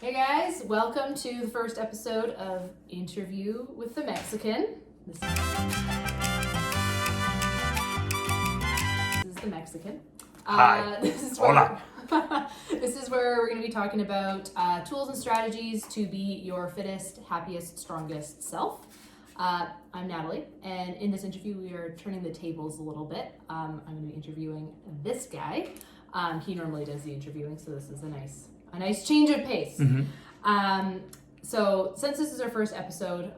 Hey guys, welcome to the first episode of Interview with the Mexican. This is the Mexican. Hi. Hola. This is where we're going to be talking about tools and strategies to be your fittest, happiest, strongest self. I'm Natalie, and in this interview we are turning the tables a little bit. I'm going to be interviewing this guy. He normally does the interviewing, so this is a nice change of pace. Mm-hmm. So since this is our first episode,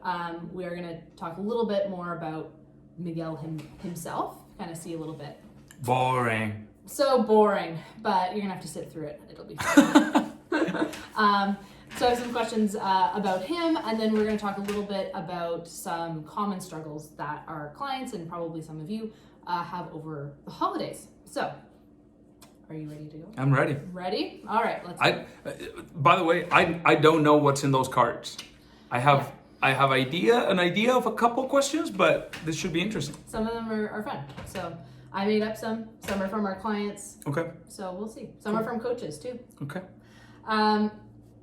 we are going to talk a little bit more about Miguel himself, kind of see a little bit. Boring. So boring, but you're going to have to sit through it. It'll be fun. So I have some questions about him, and then we're going to talk a little bit about some common struggles that our clients and probably some of you have over the holidays. So, are you ready to go? I'm ready. Ready? All right, let's go. By the way, I don't know what's in those cards. I have an idea of a couple questions, but this should be interesting. Some of them are fun. So I made up some are from our clients. Okay. So we'll see. Some are from coaches too. Okay.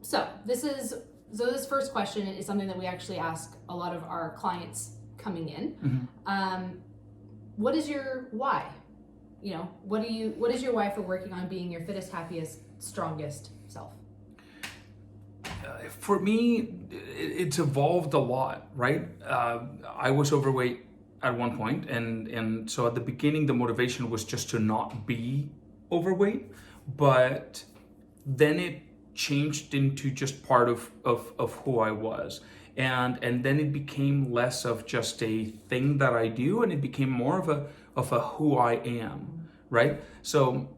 So this first question is something that we actually ask a lot of our clients coming in. Mm-hmm. What is your why? You know, what is your why for working on being your fittest, happiest, strongest self? For me, it's evolved a lot, right? I was overweight at one point, and so at the beginning, the motivation was just to not be overweight, but then it changed into just part of who I was. And then it became less of just a thing that I do, and it became more of a who I am, right? So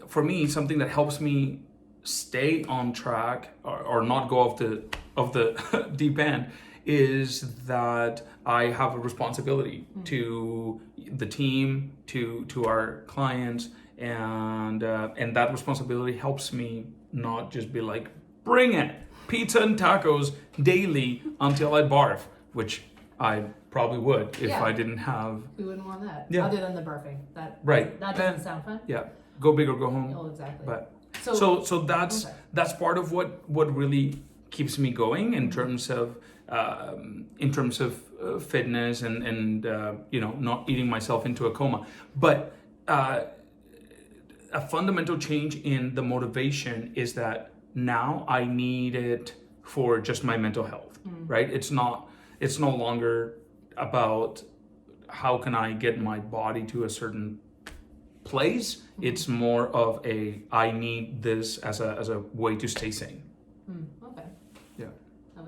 for me, something that helps me stay on track or not go off the deep end is that I have a responsibility to the team, to our clients, and that responsibility helps me not just be like, bring it, pizza and tacos daily until I barf, which I probably would if I didn't have. Who wouldn't want that? Yeah. Other than the barfing, that doesn't sound fun. Yeah, go big or go home. Oh, exactly. But so that's part of what really keeps me going in terms of fitness and not eating myself into a coma. But a fundamental change in the motivation is that now I need it for just my mental health, right? It's no longer about how can I get my body to a certain place. It's more of I need this as a way to stay sane. Okay. Yeah.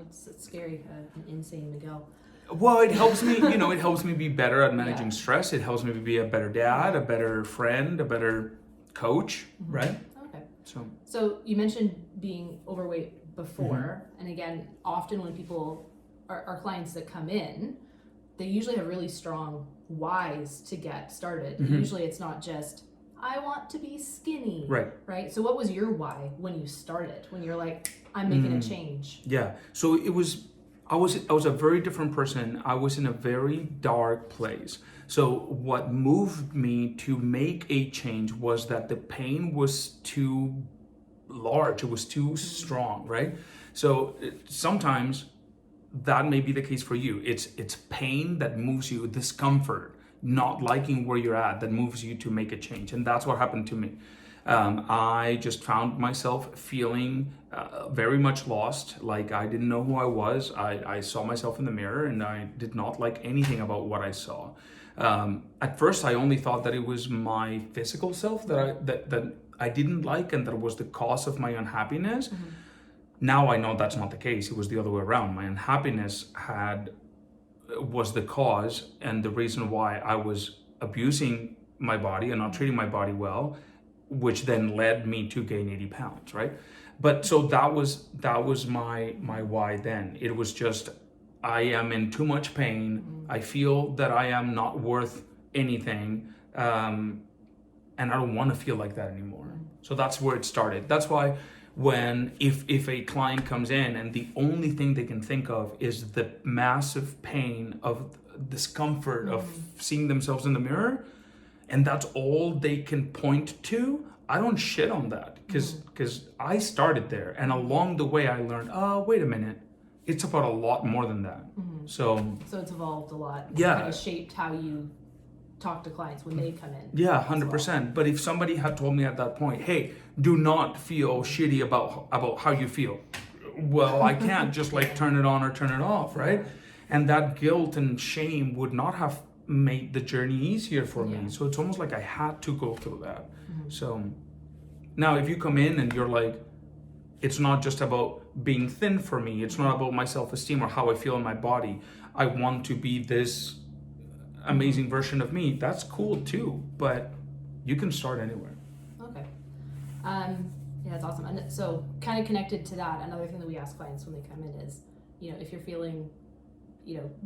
It's scary, an insane Miguel. Well, it helps me, it helps me be better at managing stress. It helps me be a better dad, a better friend, a better coach, right? Okay. So you mentioned being overweight before, and again, often when people, our clients that come in, they usually have really strong whys to get started. Usually it's not just, I want to be skinny. Right? So what was your why when you started? When you're like, I'm making a change? Yeah. So I was a very different person. I was in a very dark place. So what moved me to make a change was that the pain was too large. It was too strong, right? So sometimes that may be the case for you. It's pain that moves you, discomfort, not liking where you're at, that moves you to make a change. And that's what happened to me. I just found myself feeling very much lost, like I didn't know who I was. I saw myself in the mirror and I did not like anything about what I saw. At first, I only thought that it was my physical self that I didn't like and that was the cause of my unhappiness. Now I know that's not the case. It was the other way around. My unhappiness was the cause and the reason why I was abusing my body and not treating my body well, which then led me to gain 80 pounds, right? But so that was my why then. It was just, I am in too much pain. I feel that I am not worth anything. And I don't want to feel like that anymore. So that's where it started. That's why if a client comes in and the only thing they can think of is the massive pain of discomfort of seeing themselves in the mirror, and that's all they can point to, I don't shit on that. because I started there, and along the way I learned, oh, wait a minute, it's about a lot more than that. So it's evolved a lot. It's Yeah. kind of shaped how you talk to clients when they come in. yeah, 100%. But if somebody had told me at that point, hey, do not feel shitty about how you feel, well, I can't just like turn it on or turn it off, right? And that guilt and shame would not have made the journey easier for me. Yeah. So it's almost like I had to go through that. So now if you come in and you're like, it's not just about being thin for me, it's not about my self-esteem or how I feel in my body, I want to be this amazing version of me, that's cool too, but you can start anywhere. Okay. Yeah, that's awesome. And so kind of connected to that, another thing that we ask clients when they come in is, if you're feeling,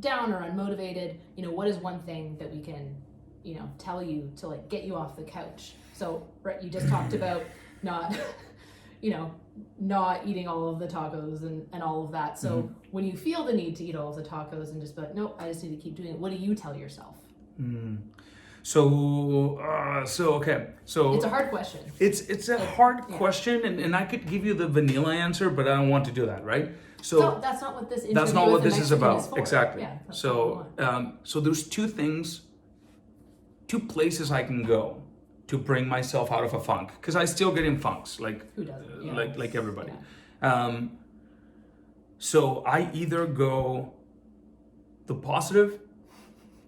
down or unmotivated, what is one thing that we can, tell you to like get you off the couch? So, right, you just talked about not, not eating all of the tacos and all of that. So when you feel the need to eat all of the tacos and just be like, nope, I just need to keep doing it, what do you tell yourself? So okay. So it's a hard question. It's a hard question, and I could give you the vanilla answer, but I don't want to do that, right? So that's not what this interview that's not what with this the is Mexican about. for. Exactly. Yeah, that's So what we want. so there's two places I can go to bring myself out of a funk, because I still get in funks, like Who doesn't? Yeah. like everybody. Yeah. So I either go the positive,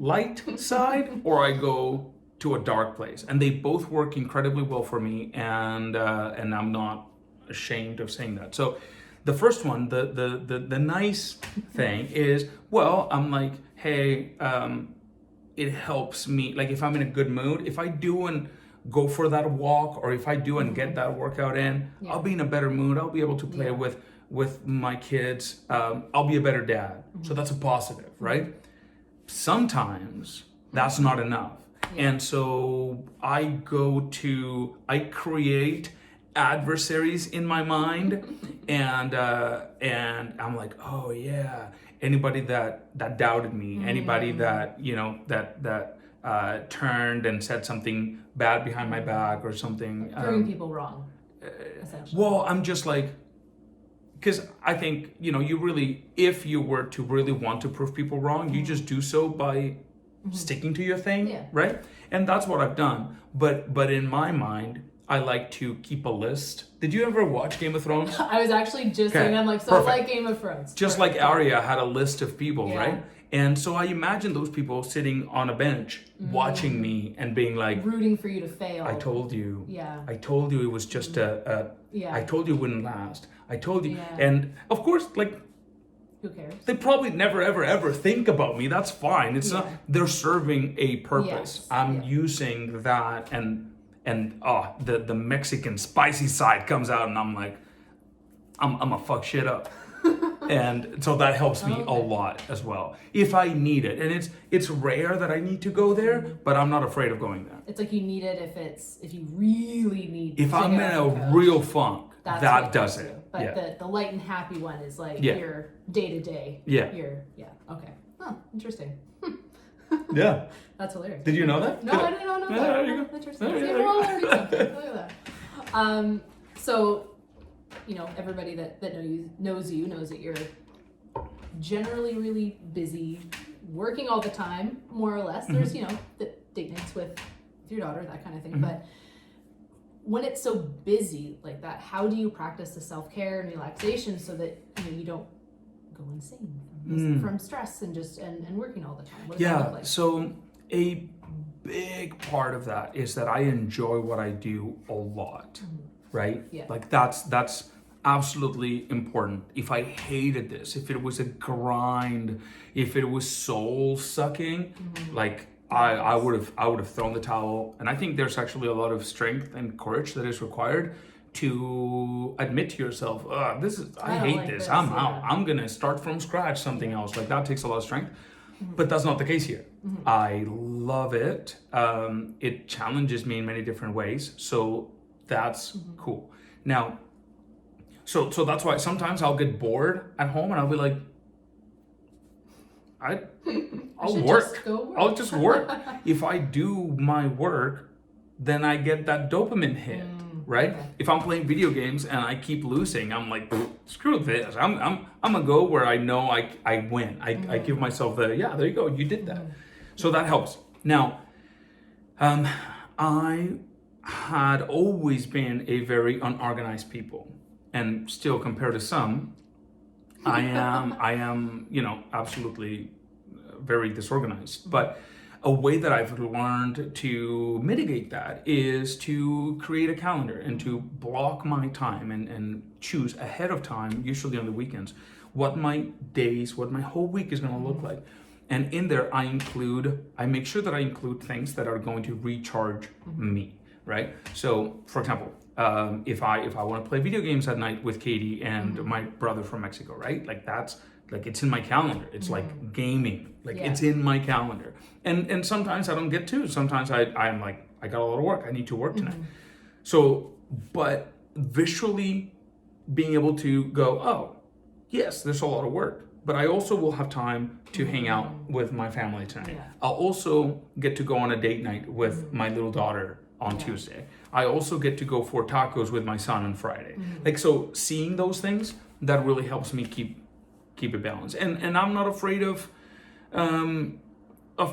light side, or I go to a dark place, and they both work incredibly well for me, and I'm not ashamed of saying that. So the first one, the nice thing is, well, I'm like, hey, it helps me, like if I'm in a good mood, if I do and go for that walk, or if I do and get that workout in, I'll be in a better mood, I'll be able to play with my kids, I'll be a better dad. So that's a positive, right? Sometimes that's not enough. And so I create adversaries in my mind, and I'm like, oh yeah, anybody that doubted me, anybody that that turned and said something bad behind my back or something, Proving people wrong, essentially. well, I'm just like, because I think, you really, if you were to really want to prove people wrong, you just do so by sticking to your thing, right? And that's what I've done. But in my mind, I like to keep a list. Did you ever watch Game of Thrones? I was actually just saying, I'm like, so perfect. like Game of Thrones. Just like Arya had a list of people, Yeah. right? And so I imagine those people sitting on a bench watching me and being like, rooting for you to fail. I told you. Yeah. I told you it was just I told you it wouldn't last. I told you. Yeah. And of course, like, Who cares? they probably never, ever think about me. That's fine. It's not, they're serving a purpose. Yes. I'm using that, and the Mexican spicy side comes out, and I'm like, I'm gonna fuck shit up. And so that helps me a lot as well, if I need it. And it's rare that I need to go there, but I'm not afraid of going there. It's like you need it if you really need. If to I'm get in off a the couch. real funk, That's that what does gets it. you. But the light and happy one is like your day to day. Yeah. Okay. Oh, interesting. Yeah. That's hilarious. Did you know that? No, I didn't know Yeah, that. there you Oh, go. interesting. There you See, go. we're all learning something. Look at that. So, everybody that knows that you're generally really busy, working all the time, more or less. There's, the date nights with your daughter, that kind of thing. But when it's so busy like that, how do you practice the self-care and relaxation so that you don't go insane from stress and working all the time? What does that look like? So a big part of that is that I enjoy what I do a lot, right? Yeah. Like that's absolutely important. If I hated this, if it was a grind, if it was soul sucking, like I would have thrown the towel. And I think there's actually a lot of strength and courage that is required to admit to yourself, I hate like this. this, I'm yeah. out. I'm gonna start from scratch something else. Like that takes a lot of strength. But that's not the case here. I love it. It challenges me in many different ways. So that's cool. Now, so that's why sometimes I'll get bored at home and I'll be like, I'll work. I'll just work. If I do my work, then I get that dopamine hit. right? Okay. If I'm playing video games and I keep losing, I'm like, screw this. I'm gonna go where I know I win. I give myself the, yeah, there you go, you did that. So that helps. Now, I had always been a very unorganized people, and still compared to some, I am, absolutely very disorganized. But a way that I've learned to mitigate that is to create a calendar and to block my time and choose ahead of time, usually on the weekends, what my whole week is going to look like. And in there, I make sure that I include things that are going to recharge me, right? So, for example, if I want to play video games at night with Katie and my brother from Mexico, right? Like that's like it's in my calendar. It's like gaming, like it's in my calendar. And sometimes I don't get to. Sometimes I'm like, I got a lot of work. I need to work tonight. So, but visually being able to go, oh, yes, there's a lot of work, but I also will have time to hang out with my family tonight. I'll also get to go on a date night with my little daughter on Tuesday. I also get to go for tacos with my son on Friday. Like, so seeing those things, that really helps me keep it balanced. And I'm not afraid of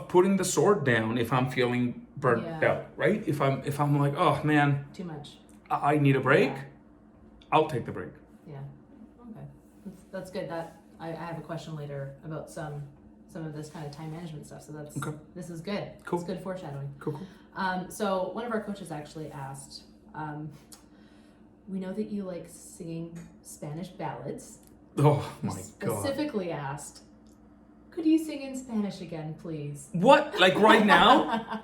putting the sword down if I'm feeling burnt out, right? If I'm like, oh man, too much, I need a break, I'll take the break. Yeah. Okay. That's good. That I have a question later about some of this kind of time management stuff. So this is good. Cool. It's good foreshadowing. Cool. So one of our coaches actually asked, we know that you like singing Spanish ballads. Oh my God. Specifically asked, could you sing in Spanish again, please? What? Like right now?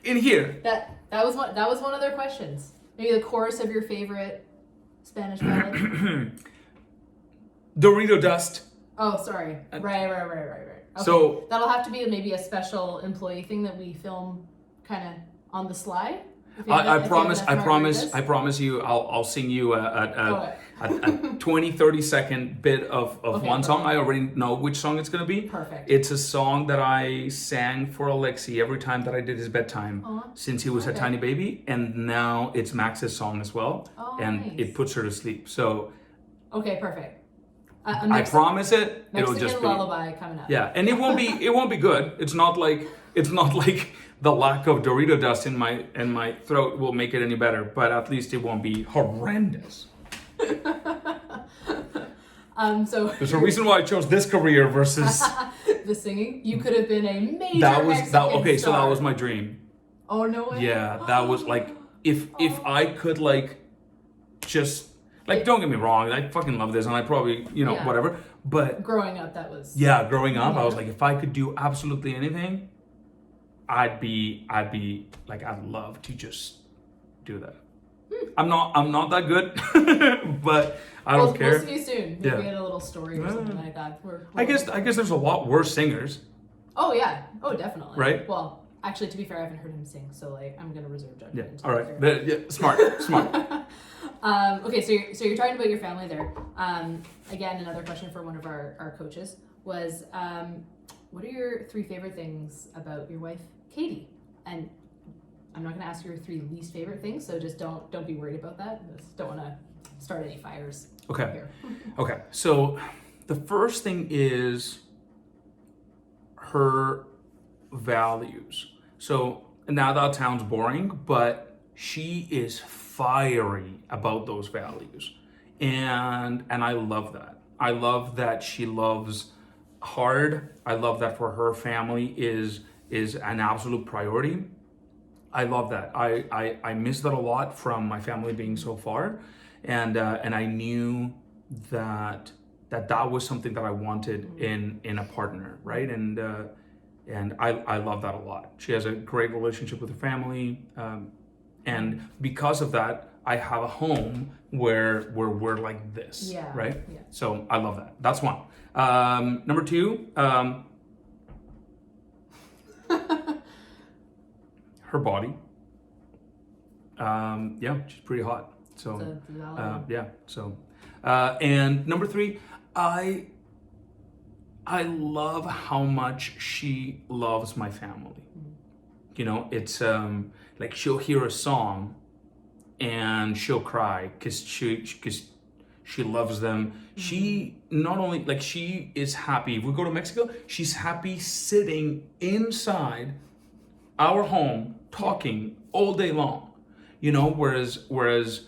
In here? That was one of their questions. Maybe the chorus of your favorite Spanish ballad. Dorito dust. Oh, sorry. Right. Okay. So that'll have to be maybe a special employee thing that we film kind of on the slide. I promise you, I'll sing you a 20, 30-second bit of one song. I already know which song it's going to be. Perfect. It's a song that I sang for Alexi every time that I did his bedtime since he was a tiny baby. And now it's Max's song as well. And nice. It puts her to sleep. So. Okay, perfect. I promise it. It'll just be lullaby coming up. Yeah, and it won't be good. It's not like the lack of Dorito dust in my throat will make it any better, but at least it won't be horrendous. So there's a reason why I chose this career versus the singing. You could have been a major so star. that was my dream. Oh no way. Yeah, that was like if I could like just like don't get me wrong, I fucking love this and I probably whatever. But growing up that was growing up I was like if I could do absolutely anything, I'd be like I'd love to just do that. I'm not that good, but I don't care. We'll see you soon. Maybe we had a little story or something like that. I guess there's a lot worse singers. Oh yeah. Oh definitely. Right? Well, actually to be fair, I haven't heard him sing, so like I'm gonna reserve judgment. Yeah. All right. Smart. Okay, so you're talking about your family there. Again, another question for one of our coaches was, what are your 3 favorite things about your wife, Katie? And I'm not going to ask your 3 least favorite things, so just don't be worried about that. Just don't want to start any fires. Okay. Here. Okay. So the first thing is her values. So now that sounds boring, but she is fiery about those values, and I love that. I love that she loves hard. I love that for her family is an absolute priority. I love that. I miss that a lot from my family being so far, and I knew that was something that I wanted in a partner, right? And I love that a lot. She has a great relationship with her family. And because of that, I have a home where we're like this, right? Yeah. So I love that. That's one. Number 2, her body. She's pretty hot. So yeah. So and number 3, I love how much she loves my family. It's like she'll hear a song and she'll cry because she loves them. She not only, like, she is happy. If we go to Mexico, she's happy sitting inside our home talking all day long, whereas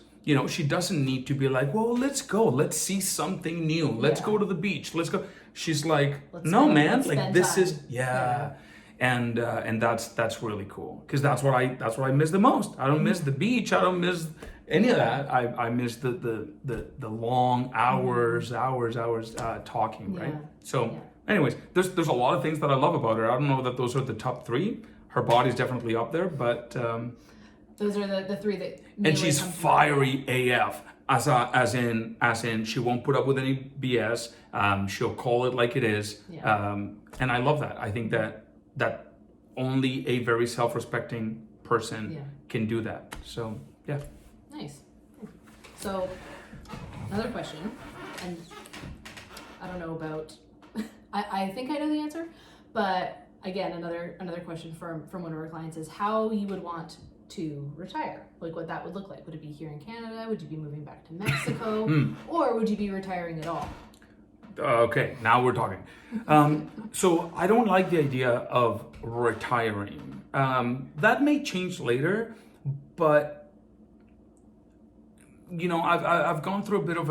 she doesn't need to be like, well, let's see something new, let's go to the beach, let's go. She's like, no, man, like, this is and that's really cool, because that's what I miss the most. I don't miss the beach, I don't miss any of that. I miss the long hours talking, right? So anyways, there's a lot of things that I love about her. I don't know that those are the top three. Her body's definitely up there, but those are the three that. And she's fiery AF, as in she won't put up with any BS. She'll call it like it is, and I love that. I think that only a very self-respecting person can do that. So yeah. Nice. So another question, and I don't know about. I think I know the answer, but. Again, another question from one of our clients is how you would want to retire, like what that would look like. Would it be here in Canada? Would you be moving back to Mexico? Or would you be retiring at all? Okay, now we're talking. So I don't like the idea of retiring. That may change later, but I've gone through a bit of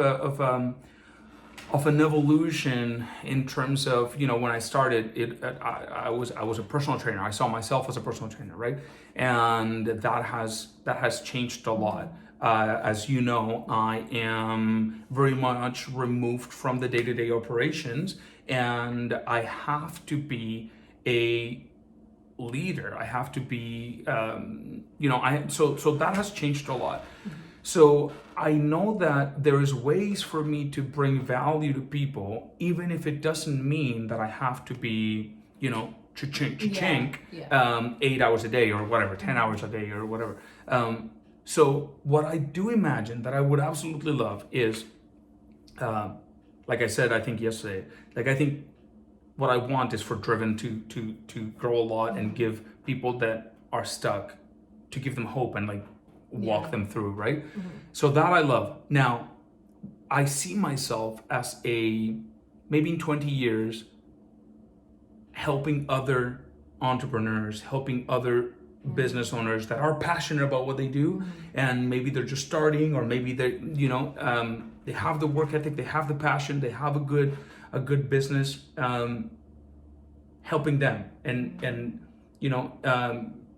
an evolution in terms of, when I started I was a personal trainer. I saw myself as a personal trainer, right? And that has changed a lot. As you know, I am very much removed from the day-to-day operations, and I have to be a leader. I have to be, so that has changed a lot. So I know that there is ways for me to bring value to people, even if it doesn't mean that I have to be, cha-chink, 8 hours a day or whatever, 10 hours a day or whatever. So what I do imagine that I would absolutely love is, like I said, I think yesterday, like, I think what I want is for Driven to grow a lot and give people that are stuck, to give them hope and like walk them through, right? So that I love. Now, I see myself as maybe in 20 years, helping other entrepreneurs, helping other business owners that are passionate about what they do, and maybe they're just starting, or maybe they they have the work ethic, they have the passion, they have a good business, helping them and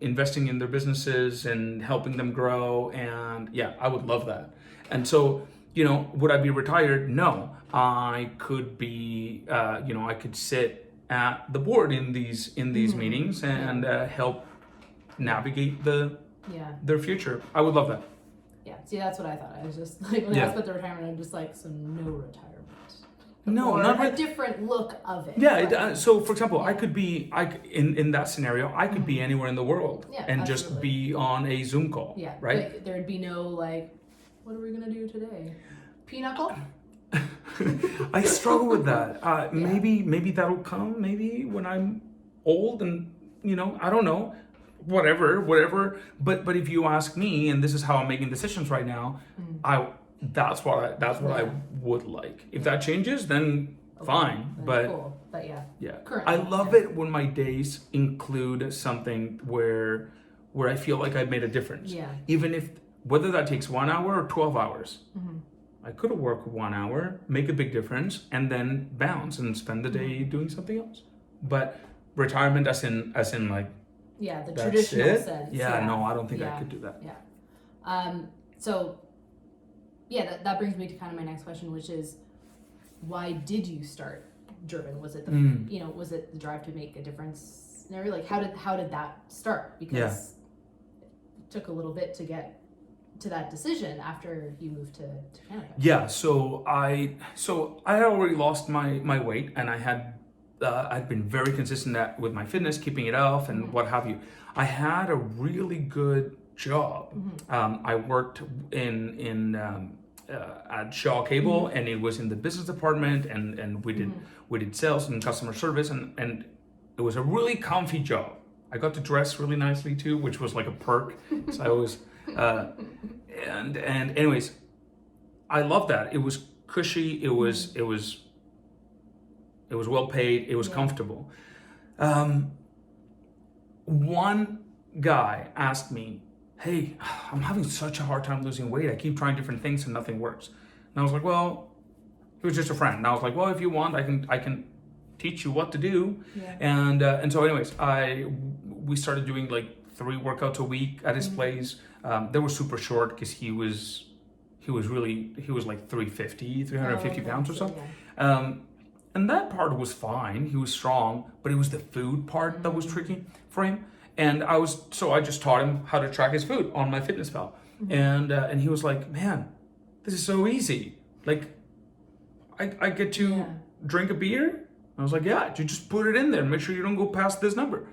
investing in their businesses and helping them grow. And I would love that. And so, would I be retired? No. I could be, I could sit at the board in these meetings and help navigate their future. I would love that. Yeah, see, that's what I thought. I was just like, when I asked about the retirement, I'm just like, so no retirement. No, or not a different look of it. Yeah. So, for example, I could be, in that scenario, I could be anywhere in the world and just be on a Zoom call. Yeah. Right. Like, there'd be no like, what are we gonna do today? Pinochle. I struggle with that. Maybe that'll come. Maybe when I'm old and I don't know. Whatever. But if you ask me, and this is how I'm making decisions right now, that's what I would like. If that changes, then fine. But cool. But I love it when my days include something where I feel like I've made a difference. Yeah. Even if whether that takes 1 hour or 12 hours. I could have worked 1 hour, make a big difference, and then bounce and spend the day doing something else. But retirement, as in like. Yeah, the traditional sense. Yeah, no, I don't think I could do that. Yeah. So, that brings me to kind of my next question, which is, why did you start Driven? Was it was it the drive to make a difference? Like, how did that start? Because it took a little bit to get to that decision after you moved to Canada. Yeah. So I had already lost my weight, and I'd been very consistent with my fitness, keeping it off and what have you. I had a really good job. I worked in at Shaw Cable, and it was in the business department, and we did sales and customer service, and it was a really comfy job. I got to dress really nicely too, which was like a perk. So I was, and anyways, I love that. It was cushy. It was well paid. It was comfortable. One guy asked me, "Hey, I'm having such a hard time losing weight. I keep trying different things and nothing works." And I was like, "Well," he was just a friend. And I was like, "Well, if you want, I can teach you what to do." Yeah. And so anyways, we started doing like 3 workouts a week at his place. They were super short because he was like 350 pounds or so. Yeah. And that part was fine. He was strong, but it was the food part that was tricky for him. And I just taught him how to track his food on MyFitnessPal. And he was like, "Man, this is so easy. Like, I get to drink a beer." I was like, "Yeah, you just put it in there. Make sure you don't go past this number."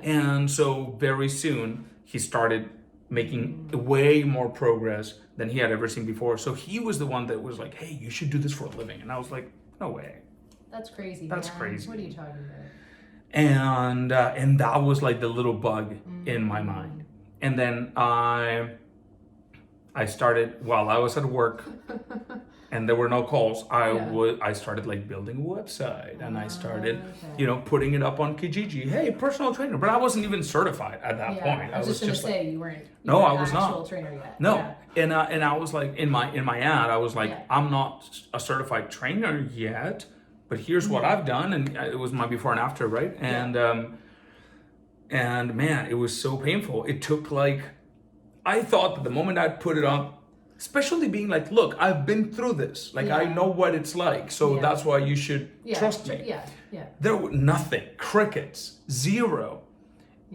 And so very soon he started making way more progress than he had ever seen before. So he was the one that was like, "Hey, you should do this for a living." And I was like, "No way." That's crazy. That's man. crazy. What are you talking about? And that was like the little bug in my mind. And then I started while I was at work and there were no calls. I started like building a website, and I started, putting it up on Kijiji. Hey, personal trainer, but I wasn't even certified at that point. I was just gonna say you weren't. No, I an was actual not. trainer yet. No, Yeah. and I was like in my ad, I was like, I'm not a certified trainer yet, but here's what I've done, and it was my before and after, right? And man, it was so painful. It took like, I thought that the moment I'd put it up, especially being like, "Look, I've been through this. Like, I know what it's like. So that's why you should trust me." Yeah. There was nothing, crickets, zero.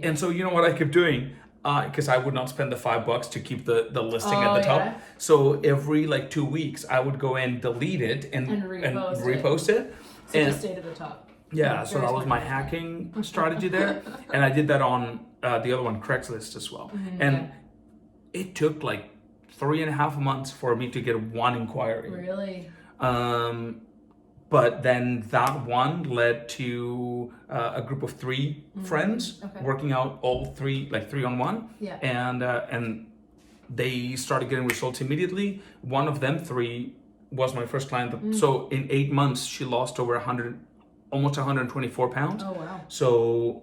And so you know what I kept doing? Because I would not spend the $5 to keep the listing at the top. Yeah. So every like 2 weeks, I would go in, delete it, and repost it. So just stayed at the top. Yeah, so that was my hacking strategy there. And I did that on the other one, Craigslist, as well. And it took like 3.5 months for me to get one inquiry. Really? But then that one led to a group of 3 friends working out all 3, like 3-on-1. Yeah. And they started getting results immediately. One of them 3 was my first client. So in 8 months, she lost over almost 124 pounds. Oh, wow. So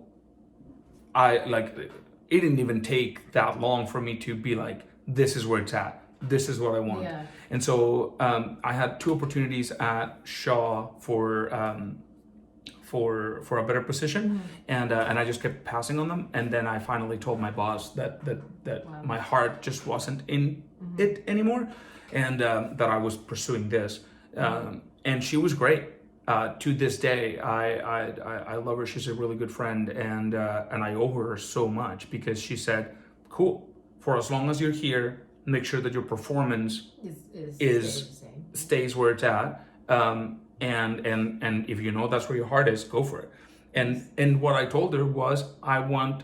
it didn't even take that long for me to be like, this is where it's at. This is what I want. Yeah. And so I had 2 opportunities at Shaw for a better position, and I just kept passing on them. And then I finally told my boss that my heart just wasn't in it anymore, and that I was pursuing this. And she was great. To this day, I love her. She's a really good friend, and I owe her so much because she said, "Cool, for as long as you're here, make sure that your performance stays where it's at. And if you know that's where your heart is, go for it." And what I told her was, I want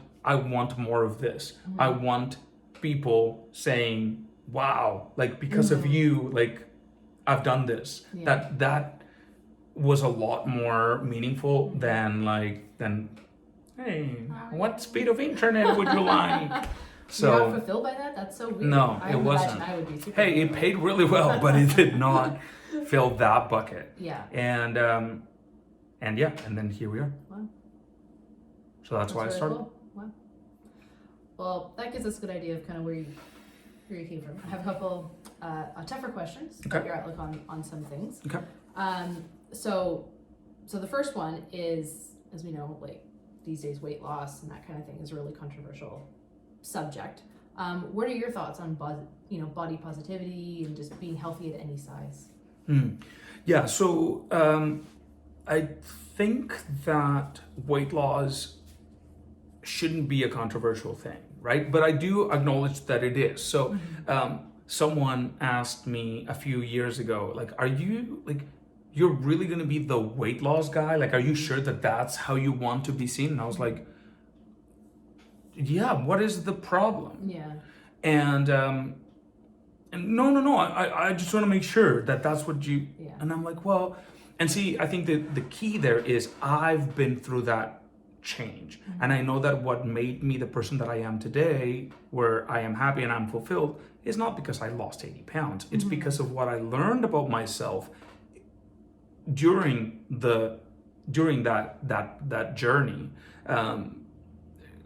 more of this. I want people saying, "Wow, like because of you, like I've done this." That was a lot more meaningful than hey, what speed of internet would you like? So you're not fulfilled by that? That's so weird. No, it wasn't. I would be super Hey, it paid really well, but it did not fill that bucket. Yeah. And then here we are. Wow. So that's why I started. Cool. Wow. Well, that gives us a good idea of kind of where you came from. I have a couple tougher questions about your outlook on some things. Okay. So the first one is, as we know, like these days, weight loss and that kind of thing is a really controversial subject. What are your thoughts on body positivity and just being healthy at any size? Yeah, so I think that weight loss shouldn't be a controversial thing, right? But I do acknowledge that it is. So someone asked me a few years ago, like, are you you're really going to be the weight loss guy? Like, are you sure that that's how you want to be seen? And I was like, yeah, what is the problem? Yeah. And no, I just want to make sure that that's what you, and I'm like, well, and see, I think that the key there is I've been through that change. And I know that what made me the person that I am today, where I am happy and I'm fulfilled, is not because I lost 80 pounds. It's because of what I learned about myself during that journey.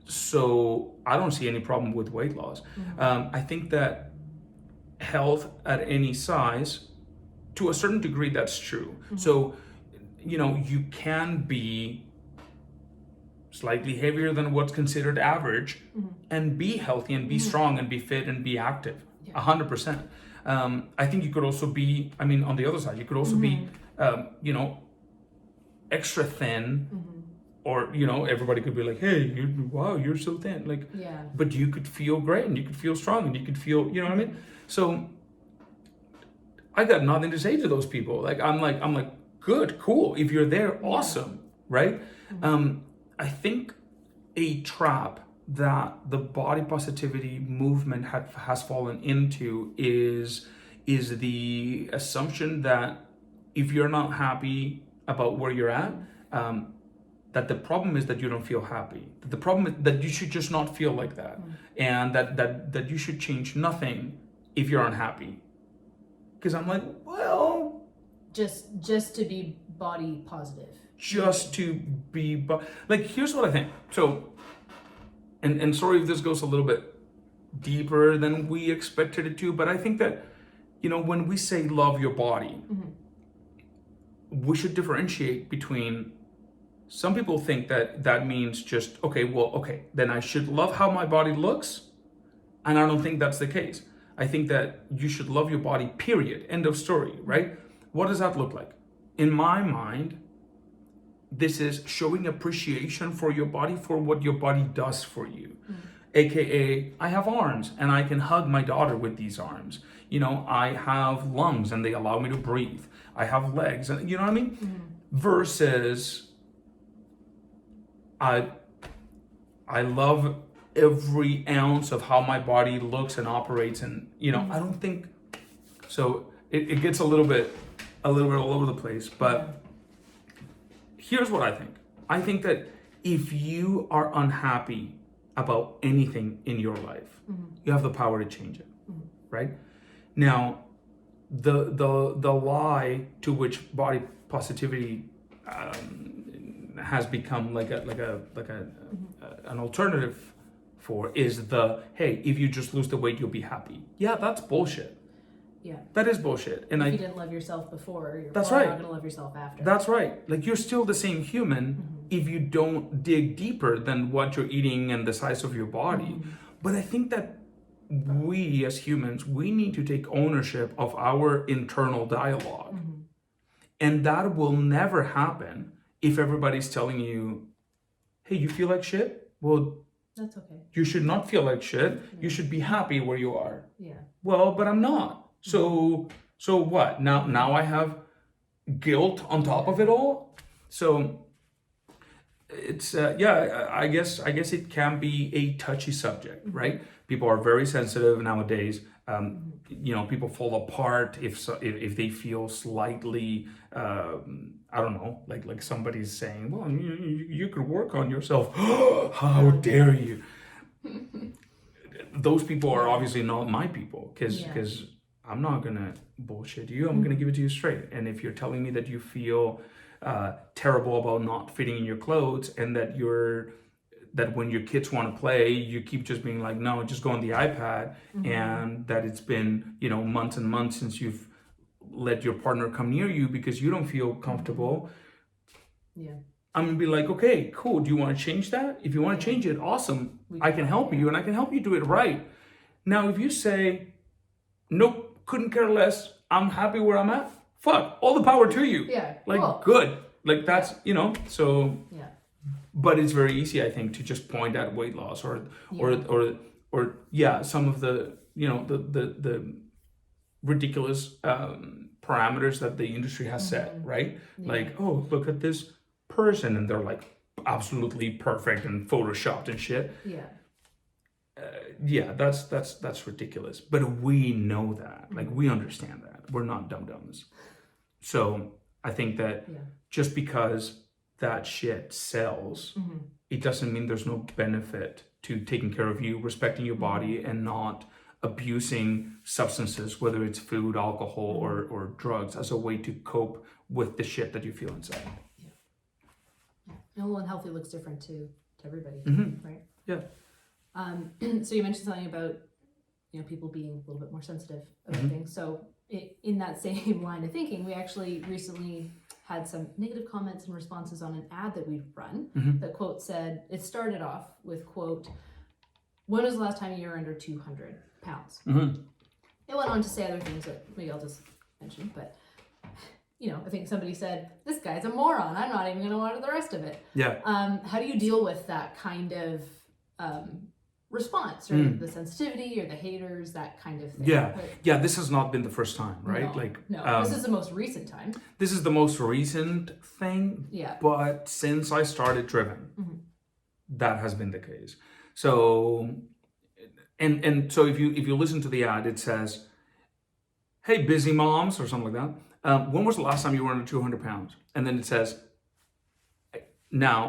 So I don't see any problem with weight loss. I think that health at any size, to a certain degree, that's true. So, you can be slightly heavier than what's considered average and be healthy and be strong and be fit and be active. 100%. I think you could also be, on the other side, you could also be, extra thin, or, everybody could be like, hey, wow, you're so thin. Like, but you could feel great and you could feel strong and you could feel, you know what I mean? So I got nothing to say to those people. Like, I'm like, good, cool. If you're there, awesome. Right? I think a trap that the body positivity movement has fallen into is the assumption that if you're not happy about where you're at, that the problem is that you don't feel happy. The problem is that you should just not feel like that, and that you should change nothing if you're unhappy. Because I'm like, well, just to be body positive. Just to be, like, here's what I think. So, and sorry if this goes a little bit deeper than we expected it to, but I think that, when we say love your body, we should differentiate between, some people think that means just, okay, then I should love how my body looks, and I don't think that's the case. I think that you should love your body, period, end of story, right? What does that look like? In my mind, this is showing appreciation for your body, for what your body does for you. AKA, I have arms and I can hug my daughter with these arms. I have lungs and they allow me to breathe. I have legs, and you know what I mean? Versus, I love every ounce of how my body looks and operates, and I don't think so. It gets a little bit all over the place, but here's what I think. I think that if you are unhappy about anything in your life, you have the power to change it, right? Now, the lie to which body positivity has become like an alternative for is hey, if you just lose the weight, you'll be happy. Yeah, that's bullshit. Yeah. That is bullshit. And if you didn't love yourself before, you're that's probably right. not going to love yourself after. That's right. Like, you're still the same human if you don't dig deeper than what you're eating and the size of your body. But I think that we as humans, we need to take ownership of our internal dialogue. And that will never happen if everybody's telling you, hey, you feel like shit? Well, that's okay. You should not feel like shit. You should be happy where you are. Yeah. Well, but I'm not. So what? Now I have guilt on top of it all. So it's I guess it can be a touchy subject, right? People are very sensitive nowadays. People fall apart if they feel slightly I don't know, like somebody's saying, well, you could work on yourself. How dare you? Those people are obviously not my people, because I'm not gonna bullshit you. I'm gonna give it to you straight. And if you're telling me that you feel terrible about not fitting in your clothes, and that when your kids want to play, you keep just being like, no, just go on the iPad, and that it's been months and months since you've let your partner come near you because you don't feel comfortable. I'm gonna be like, okay, cool. Do you want to change that? If you want to change it, awesome. I can help you, and I can help you do it right. Now, if you say, nope, couldn't care less, I'm happy where I'm at, fuck, all the power to you. Yeah. Like, cool. good. Like, that's, so. Yeah. But it's very easy, I think, to just point at weight loss or some of the, the ridiculous parameters that the industry has set, right? Yeah. Like, oh, look at this person, and they're like absolutely perfect and photoshopped and shit. That's ridiculous. But we know that, like, we understand that. We're not dum-dums. So I think that just because that shit sells, it doesn't mean there's no benefit to taking care of you, respecting your body, and not abusing substances, whether it's food, alcohol, or drugs, as a way to cope with the shit that you feel inside. Well, and healthy looks different to everybody, right? Yeah. So you mentioned something about people being a little bit more sensitive about things. So in that same line of thinking, we actually recently had some negative comments and responses on an ad that we've run. That quote said, it started off with quote, "When was the last time you were under 200 pounds?" It went on to say other things that Miguel just mentioned, but I think somebody said, "This guy's a moron. I'm not even going to watch the rest of it." Yeah. How do you deal with that kind of response, right? The sensitivity or the haters, that kind of thing. Yeah, this has not been the first time, right? No, this is the most recent time. This is the most recent thing. Yeah. But since I started Driven, that has been the case. So and so if you listen to the ad, it says, "Hey, busy moms," or something like that. When was the last time you were under 200 pounds? And then it says, "Now,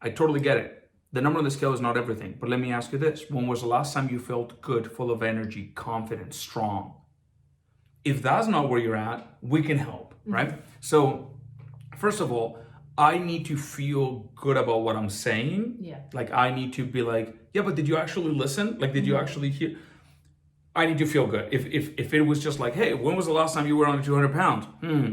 I totally get it. The number on the scale is not everything, but let me ask you this. When was the last time you felt good, full of energy, confident, strong?" If that's not where you're at, we can help, right? So, first of all, I need to feel good about what I'm saying. Yeah. Like, I need to be like, yeah, but did you actually listen? Like, did you actually hear? I need to feel good. If it was just like, hey, when was the last time you were under 200 pounds?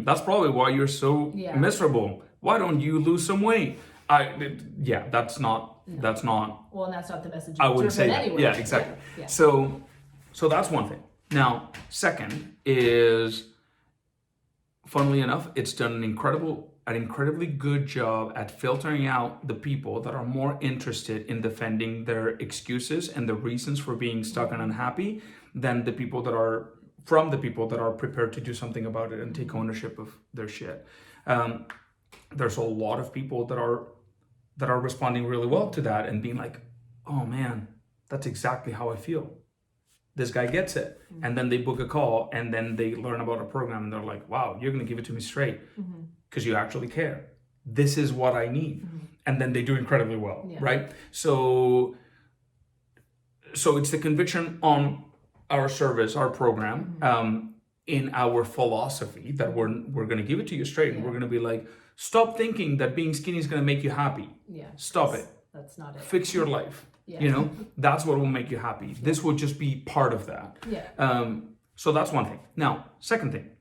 That's probably why you're so miserable. Why don't you lose some weight? That's not. Well, and that's not the message. I wouldn't say that. Anyway. Yeah, exactly. Yeah. So that's one thing. Now, second is, funnily enough, it's done an incredibly good job at filtering out the people that are more interested in defending their excuses and the reasons for being stuck and unhappy than the people that are prepared to do something about it and take ownership of their shit. There's a lot of people that are responding really well to that and being like, "Oh man, that's exactly how I feel. This guy gets it." And then they book a call and then they learn about a program and they're like, "Wow, you're going to give it to me straight because you actually care. This is what I need." And then they do incredibly well, right? So it's the conviction on our service, our program, in our philosophy that we're going to give it to you straight and we're going to be like, stop thinking that being skinny is going to make you happy. Yeah. Stop it. That's not it. Fix your life. Yeah. That's what will make you happy. This will just be part of that. Yeah. So that's one thing. Now, second thing.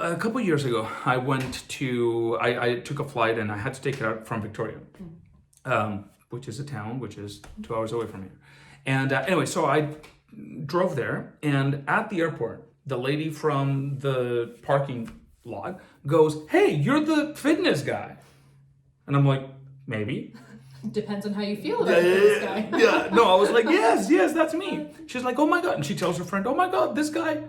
A couple of years ago, I took a flight and I had to take it out from Victoria, which is a town which is 2 hours away from here. And anyway, so I drove there, and at the airport, the lady from the parking lot goes, "Hey, you're the fitness guy." And I'm like, maybe. Depends on how you feel about this guy. No, I was like, yes, that's me. She's like, "Oh my God." And she tells her friend, "Oh my God, this guy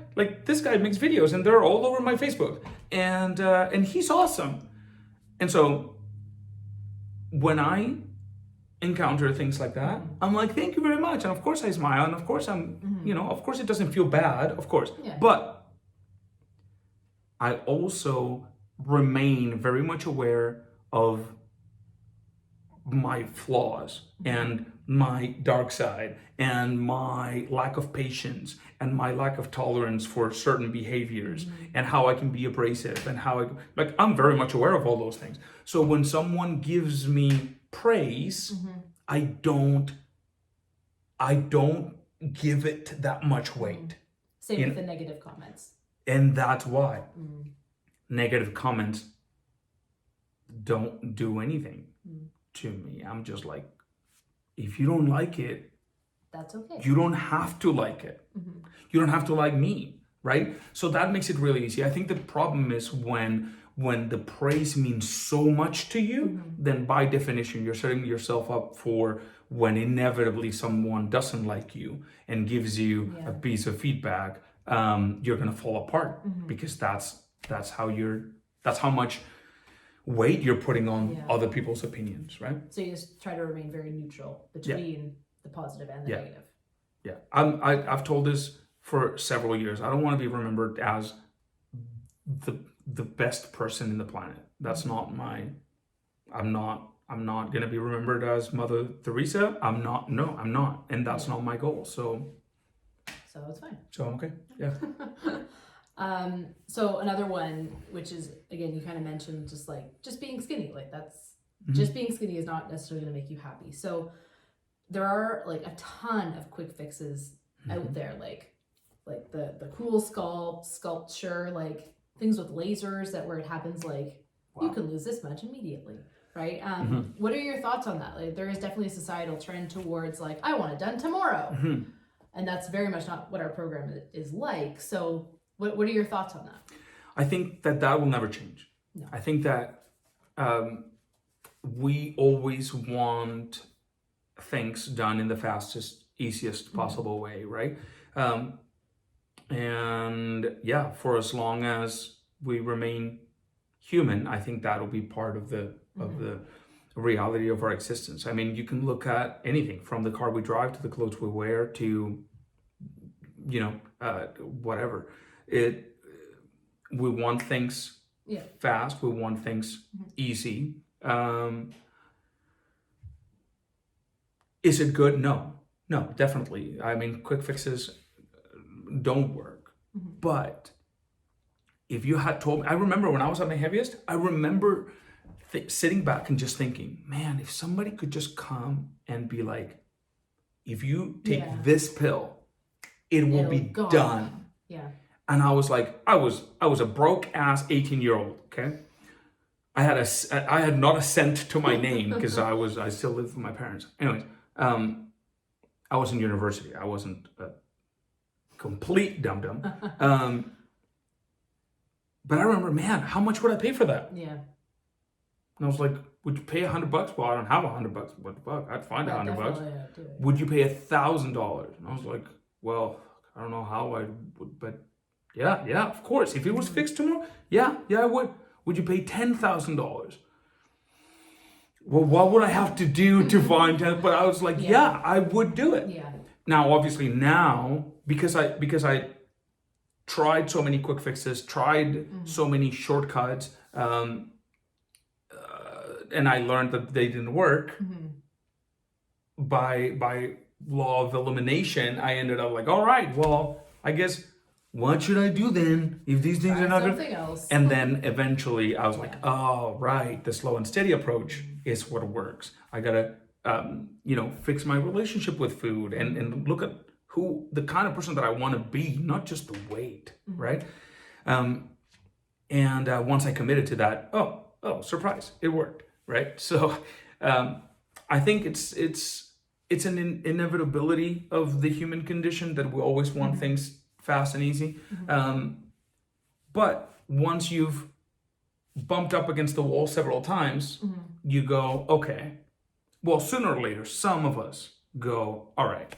makes videos and they're all over my Facebook. And he's awesome." And so when I encounter things like that, I'm like, "Thank you very much." And of course I smile, and of course I'm, of course it doesn't feel bad, of course. Yeah. But I also remain very much aware of my flaws and my dark side and my lack of patience and my lack of tolerance for certain behaviors and how I can be abrasive and I'm very much aware of all those things. So when someone gives me praise, I don't give it that much weight. Same with the negative comments. And that's why negative comments don't do anything to me. I'm just like, if you don't like it, that's okay. You don't have to like it. You don't have to like me, right? So that makes it really easy. I think the problem is when the praise means so much to you, then by definition, you're setting yourself up for when inevitably someone doesn't like you and gives you a piece of feedback, you're gonna fall apart because that's how much weight you're putting on other people's opinions, right? So you just try to remain very neutral between the positive and the negative. Yeah, I've told this for several years. I don't want to be remembered as the best person in the planet. That's not I'm not I'm not gonna be remembered as Mother Teresa. I'm not. No, I'm not, and that's not my goal. So it's fine. So I'm okay. Yeah. So another one, which is, again, you kind of mentioned just being skinny, like that's Mm-hmm. just being skinny is not necessarily going to make you happy. So there are like a ton of quick fixes out there, like the cool sculpture, like things with lasers where it happens, like you can lose this much immediately, right? What are your thoughts on that? Like there is definitely a societal trend towards like, I want it done tomorrow. And that's very much not what our program is like. So what are your thoughts on that? I think that will never change. No. I think that we always want things done in the fastest, easiest possible way, right? And yeah, for as long as we remain human, I think that'll be part of the reality of our existence. I mean, you can look at anything from the car we drive to the clothes we wear to whatever. We want things fast. We want things easy. Is it good? No, definitely. I mean, quick fixes don't work. But if you had told me, I remember when I was at my heaviest, I remember sitting back and just thinking, man, if somebody could just come and be like, if you take this pill, it'll be done. Yeah. And I was like, I was a broke ass 18-year-old. Okay, I had not a cent to my name because I still lived with my parents. Anyways, I was in university. I wasn't a complete dum-dum. But I remember, man, how much would I pay for that? Yeah. And I was like, would you pay $100? Well, I don't have $100. What the fuck? I'd find $100. Would you pay $1,000? And I was like, well, I don't know how I would, but yeah, of course. If it was fixed tomorrow, yeah, I would. Would you pay $10,000? Well, what would I have to do to find 10? But I was like, yeah, I would do it. Yeah. Now, obviously, because I tried so many quick fixes, tried so many shortcuts, and I learned that they didn't work. By law of elimination, I ended up like, all right, well, I guess what should I do then if these things are not something else? And then eventually I was like, oh, right, the slow and steady approach is what works. I gotta fix my relationship with food and look at the kind of person that I want to be, not just the weight, right? And once I committed to that, oh, surprise, it worked, right? So I think it's an inevitability of the human condition that we always want things fast and easy. But once you've bumped up against the wall several times, you go, okay, well, sooner or later, some of us go, all right,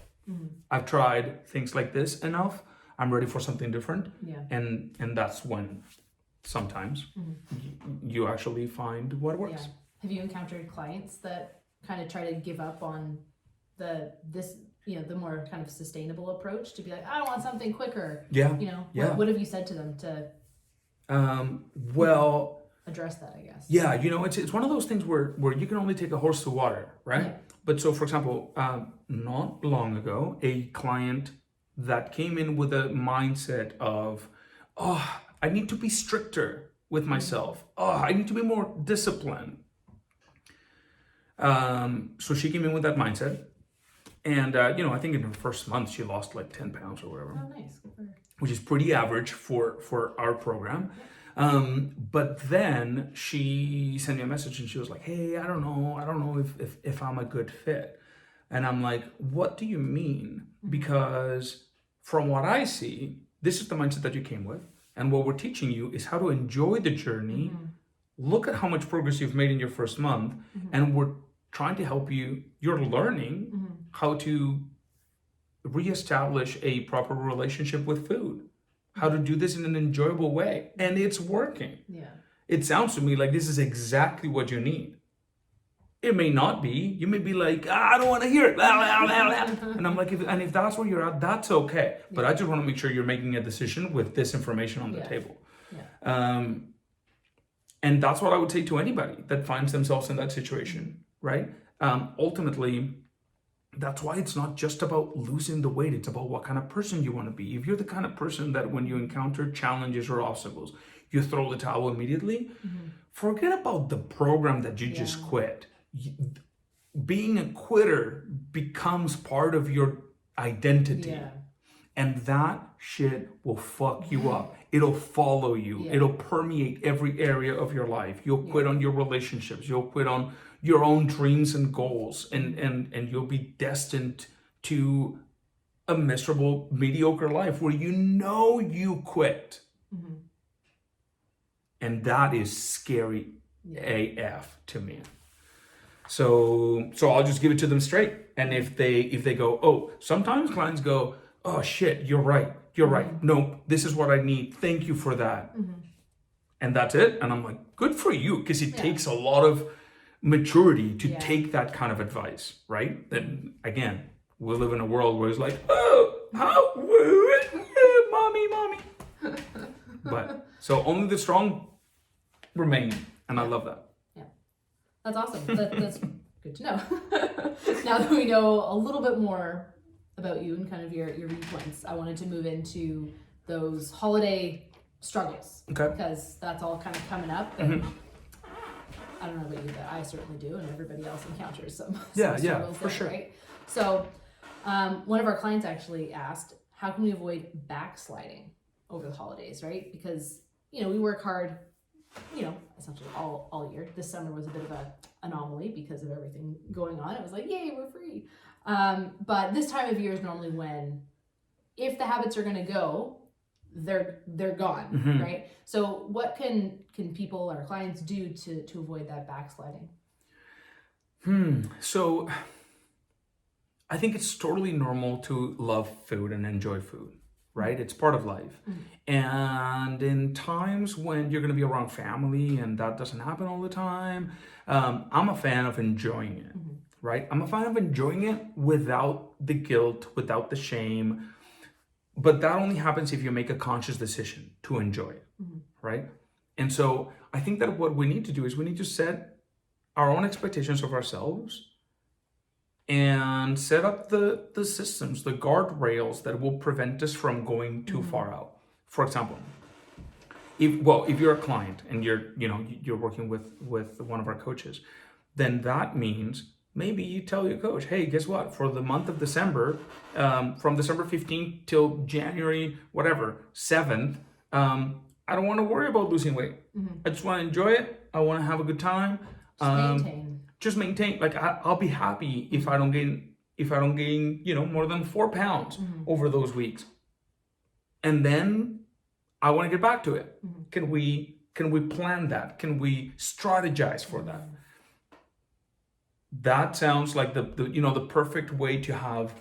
I've tried things like this enough. I'm ready for something different. Yeah. And that's when sometimes you actually find what works. Yeah. Have you encountered clients that kind of try to give up on the more kind of sustainable approach to be like, I want something quicker? Yeah. What have you said to them to address that, I guess? Yeah, it's one of those things where you can only take a horse to water, right? Yeah. But so, for example, not long ago, a client that came in with a mindset of, I need to be stricter with myself. I need to be more disciplined. So she came in with that mindset. And, I think in her first month, she lost like 10 pounds or whatever. Oh, nice. Good for her. Which is pretty average for our program. But then she sent me a message and she was like, hey, I don't know if I'm a good fit. And I'm like, what do you mean? Because from what I see, this is the mindset that you came with. And what we're teaching you is how to enjoy the journey. Look at how much progress you've made in your first month. And we're trying to help you. You're learning how to reestablish a proper relationship with food. How to do this in an enjoyable way. And it's working. Yeah. It sounds to me like this is exactly what you need. It may not be. You may be like, I don't want to hear it. And I'm like, if that's where you're at, that's okay. But I just want to make sure you're making a decision with this information on the table. Yeah. And that's what I would say to anybody that finds themselves in that situation, right? Ultimately, that's why it's not just about losing the weight. It's about what kind of person you want to be. If you're the kind of person that when you encounter challenges or obstacles, you throw the towel immediately, forget about the program that you just quit. Being a quitter becomes part of your identity. Yeah. And that shit will fuck you up. It'll follow you. It'll permeate every area of your life. You'll quit on your relationships. You'll quit on your own dreams and goals. And you'll be destined to a miserable, mediocre life where you quit. And that is scary AF to me. So I'll just give it to them straight. And if they go, oh, sometimes clients go, oh shit, you're right. No, this is what I need. Thank you for that. And that's it. And I'm like, good for you, because it takes a lot of maturity to take that kind of advice, right? Then again, we live in a world where it's like, oh, how, mommy. But so only the strong remain, and I love that. Yeah, that's awesome. That's good to know. Now that we know a little bit more about you and kind of your viewpoints, I wanted to move into those holiday struggles. Okay. Because that's all kind of coming up. And I don't know about you, but I certainly do, and everybody else encounters some struggles for there, sure. right? So one of our clients actually asked, how can we avoid backsliding over the holidays, right? Because, we work hard, essentially all year. This summer was a bit of an anomaly because of everything going on. It was like, yay, we're free. But this time of year is normally when, if the habits are going to go, they're gone, right? So what can people, our clients, do to avoid that backsliding? So I think it's totally normal to love food and enjoy food, right? It's part of life. And in times when you're going to be around family and that doesn't happen all the time, I'm a fan of enjoying it, right? I'm a fan of enjoying it without the guilt, without the shame. But that only happens if you make a conscious decision to enjoy it, right? And so I think that what we need to do is we need to set our own expectations of ourselves and set up the systems, the guardrails that will prevent us from going too far out. For example, if you're a client and you're working with one of our coaches, then that means maybe you tell your coach, hey, guess what? For the month of December, from December 15th till January, 7th, I don't want to worry about losing weight. I just want to enjoy it. I want to have a good time. Just maintain. Like I'll be happy if I don't gain, more than 4 pounds over those weeks. And then I want to get back to it. Can we plan that? Can we strategize for that? That sounds like the perfect way to have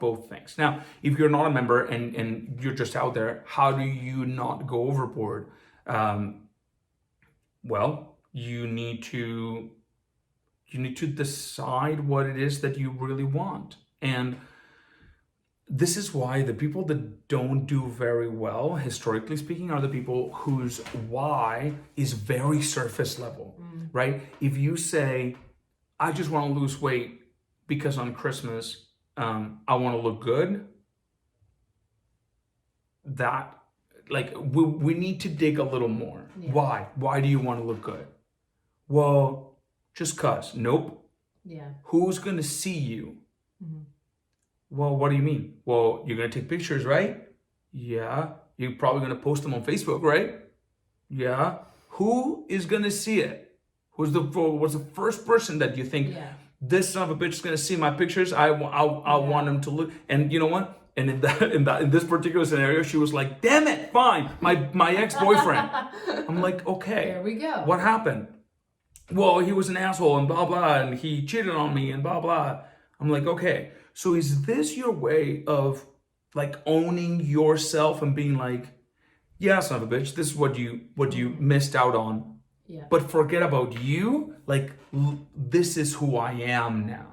both things. Now, if you're not a member and you're just out there, how do you not go overboard? Well, you need to decide what it is that you really want. And this is why the people that don't do very well, historically speaking, are the people whose why is very surface level, right? If you say, I just want to lose weight because on Christmas, I want to look good. That, we need to dig a little more. Yeah. Why? Why do you want to look good? Well, just cause. Nope. Yeah. Who's going to see you? Well, what do you mean? Well, you're going to take pictures, right? Yeah. You're probably going to post them on Facebook, right? Yeah. Who is going to see it? What's the first person that you think, this son of a bitch is going to see my pictures? I want him to look. And you know what? And in this particular scenario, she was like, damn it, fine. My ex-boyfriend. I'm like, okay. There we go. What happened? Well, he was an asshole and blah, blah, and he cheated on me and blah, blah. I'm like, okay. So is this your way of owning yourself and being like, yeah, son of a bitch, this is what you missed out on. Yeah. But forget about you. This is who I am now.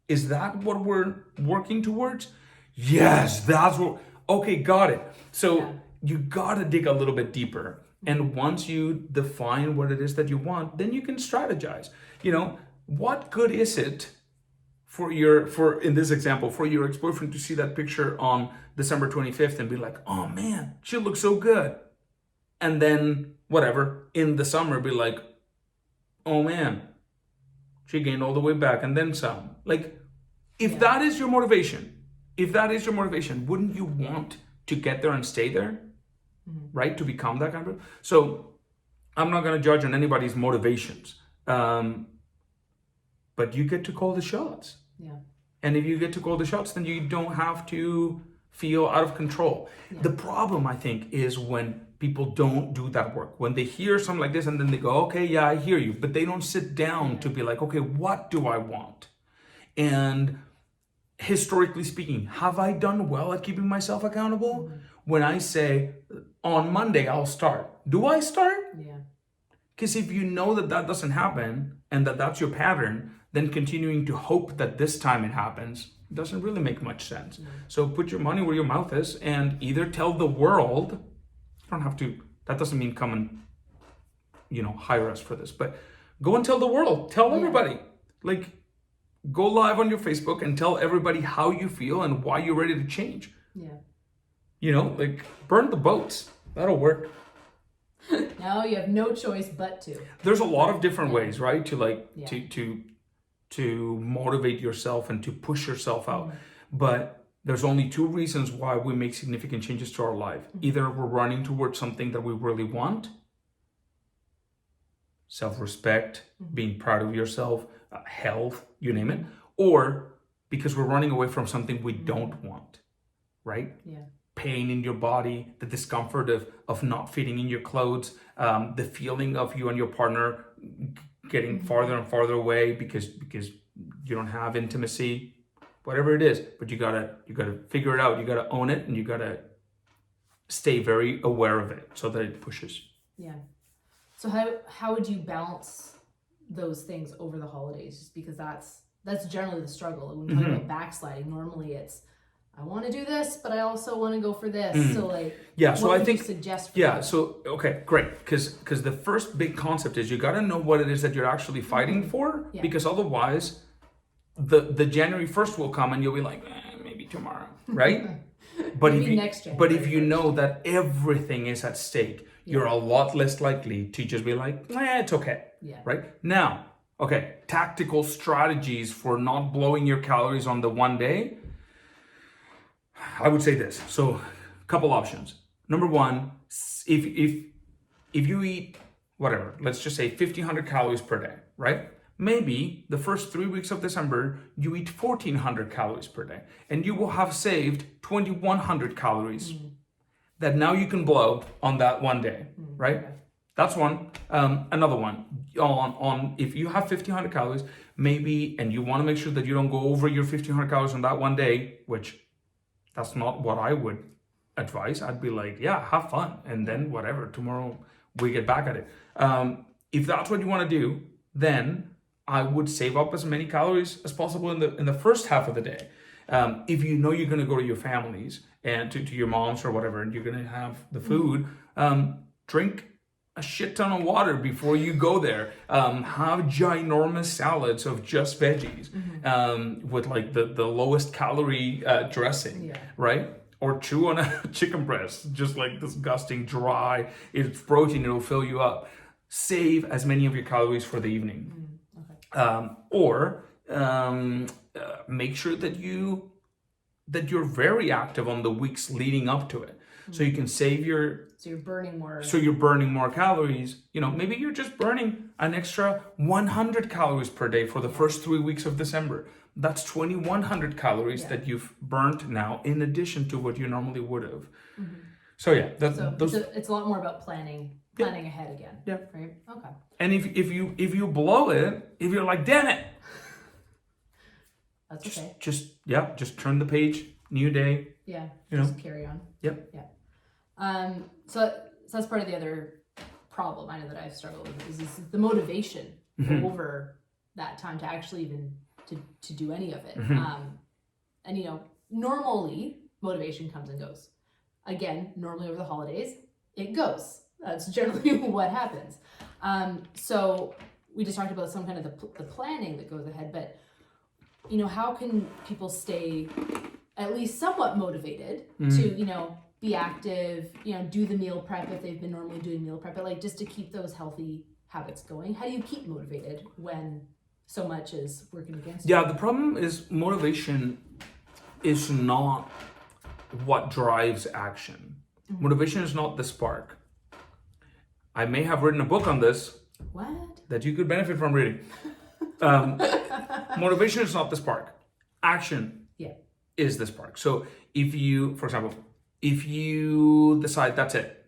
Is that what we're working towards? Yes, that's what. Okay, got it. So you gotta dig a little bit deeper. And once you define what it is that you want, then you can strategize. What good is it for in this example, for your ex-boyfriend to see that picture on December 25th and be like, oh man, she looks so good. And then whatever, in the summer be like, oh man, she gained all the way back and then some. Like, if that is your motivation, wouldn't you want to get there and stay there? Right? To become that kind of person. So I'm not going to judge on anybody's motivations. But you get to call the shots. Yeah. And if you get to call the shots, then you don't have to feel out of control. Yeah. The problem, I think, is when people don't do that work. When they hear something like this and then they go, okay, yeah, I hear you. But they don't sit down to be like, okay, what do I want? And historically speaking, have I done well at keeping myself accountable? When I say, on Monday, I'll start. Do I start? Yeah. Because if you know that doesn't happen and that's your pattern, then continuing to hope that this time it happens doesn't really make much sense. So put your money where your mouth is and either tell the world, you don't have to, that doesn't mean come and, hire us for this, but go and tell the world, tell everybody. Like, go live on your Facebook and tell everybody how you feel and why you're ready to change. Yeah. Burn the boats. That'll work. Now you have no choice but to. There's a lot of different ways, right? To motivate yourself and to push yourself out. But there's only two reasons why we make significant changes to our life. Either we're running towards something that we really want, self-respect, being proud of yourself, health, you name it, or because we're running away from something we don't want, right? Yeah. Pain in your body, the discomfort of not fitting in your clothes, the feeling of you and your partner getting farther and farther away because you don't have intimacy, whatever it is. But you gotta figure it out. You gotta own it, and you gotta stay very aware of it so that it pushes. Yeah. So how would you balance those things over the holidays? Just because that's generally the struggle. When we talk about backsliding, normally it's, I want to do this, but I also want to go for this. So so what I would think you suggest for yeah. that? So okay, great, because the first big concept is you got to know what it is that you're actually fighting for, because otherwise, the January 1st will come and you'll be like, maybe tomorrow, right? But if you know that everything is at stake, you're a lot less likely to just be like, it's okay, right? Now, okay, tactical strategies for not blowing your calories on the one day. I would say this. So, a couple options. Number one, if you eat whatever, let's just say 1,500 calories per day, right? Maybe the first 3 weeks of December, you eat 1,400 calories per day, and you will have saved 2,100 calories that now you can blow on that one day, right? Okay. That's one. Another one, on if you have 1,500 calories, maybe, and you want to make sure that you don't go over your 1,500 calories on that one day, which that's not what I would advise. I'd be like, have fun. And then whatever, tomorrow we get back at it. If that's what you want to do, then I would save up as many calories as possible in the first half of the day. If you know you're going to go to your families and to your moms or whatever, and you're going to have the food, drink a shit ton of water before you go there. Have ginormous salads of just veggies with like the lowest calorie dressing, right? Or chew on a chicken breast, just like disgusting, dry. It's protein, it'll fill you up. Save as many of your calories for the evening. Or make sure that you're very active on the weeks leading up to it. So you can save So you're burning more calories. Maybe you're just burning an extra 100 calories per day for the first 3 weeks of December. That's 2,100 calories that you've burnt now, in addition to what you normally would have. So it's a lot more about planning ahead again. Yeah. Right. Okay. And if you blow it, if you're like, damn it, that's okay. Just turn the page. New day. Yeah. Just carry on. Yep. Yeah. So that's part of the other problem I know that I've struggled with is the motivation over that time to actually even to do any of it. And normally motivation comes and goes. again, normally over the holidays, it goes. That's generally what happens. So we just talked about some kind of the planning that goes ahead, but how can people stay at least somewhat motivated to, be active, do the meal prep if they've been normally doing meal prep, but like just to keep those healthy habits going? How do you keep motivated when so much is working against you? Yeah, the problem is motivation is not what drives action. Motivation is not the spark. I may have written a book on this. What? That you could benefit from reading. Motivation is not the spark. Action is the spark. So if you, for example, if you decide that's it,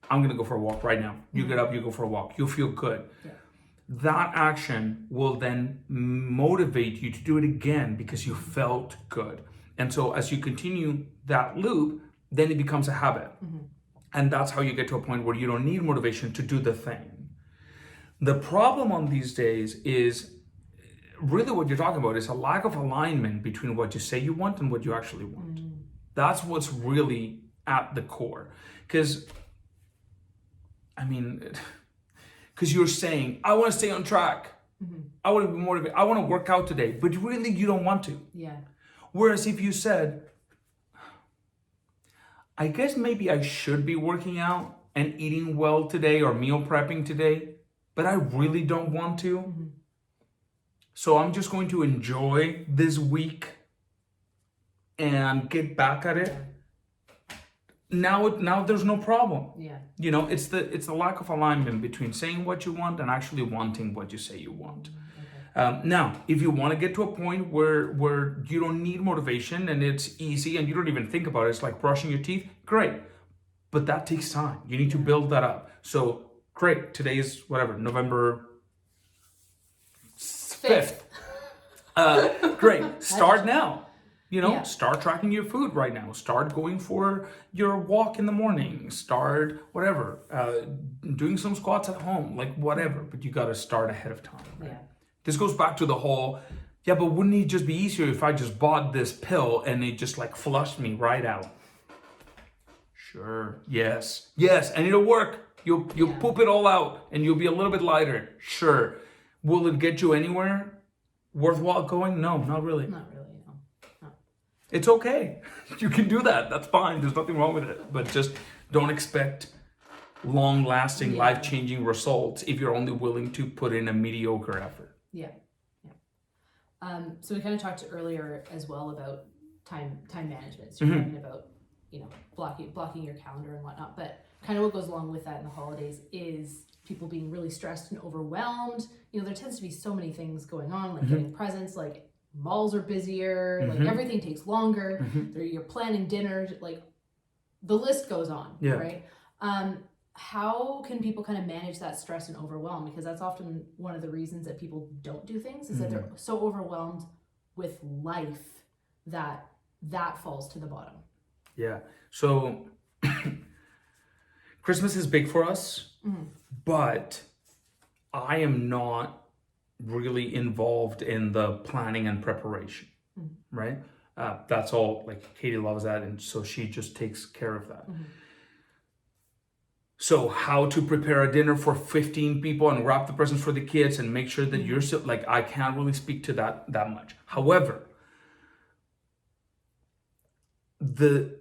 I'm gonna go for a walk right now. You get up, you go for a walk. You'll feel good. Yeah. That action will then motivate you to do it again because you felt good. And so as you continue that loop, then it becomes a habit. And that's how you get to a point where you don't need motivation to do the thing. The problem on these days is really what you're talking about is a lack of alignment between what you say you want and what you actually want. That's what's really at the core. Because you're saying, I want to stay on track. I want to be motivated. I want to work out today, but really you don't want to. Yeah. Whereas if you said, I guess maybe I should be working out and eating well today or meal prepping today, but I really don't want to. So I'm just going to enjoy this week and get back at it. Now there's no problem. Yeah. It's the lack of alignment between saying what you want and actually wanting what you say you want. Now, if you want to get to a point where you don't need motivation and it's easy and you don't even think about it, it's like brushing your teeth, great. But that takes time. You need to build that up. So great, today is November 5th. Great, start now. Start tracking your food right now. Start going for your walk in the morning. Start doing some squats at home, like whatever. But you got to start ahead of time. Right? Yeah. This goes back to the whole, but wouldn't it just be easier if I just bought this pill and it just like flushed me right out? Sure. Yes, and it'll work. You'll poop it all out and you'll be a little bit lighter. Sure. Will it get you anywhere worthwhile going? No, not really. Not really, no. It's okay. You can do that. That's fine. There's nothing wrong with it. But just don't expect long-lasting, life-changing results if you're only willing to put in a mediocre effort. Yeah. So we kind of talked earlier as well about time management. So you're talking about, blocking your calendar and whatnot. But kind of what goes along with that in the holidays is people being really stressed and overwhelmed. There tends to be so many things going on, like getting presents, like malls are busier, like everything takes longer. You're planning dinners, like the list goes on, right? How can people kind of manage that stress and overwhelm? Because that's often one of the reasons that people don't do things is that they're so overwhelmed with life that falls to the bottom. Yeah. So Christmas is big for us, but I am not really involved in the planning and preparation, right? That's all, like Katie loves that, and so she just takes care of that. So how to prepare a dinner for 15 people and wrap the presents for the kids and make sure that you're still, like, I can't really speak to that much. However,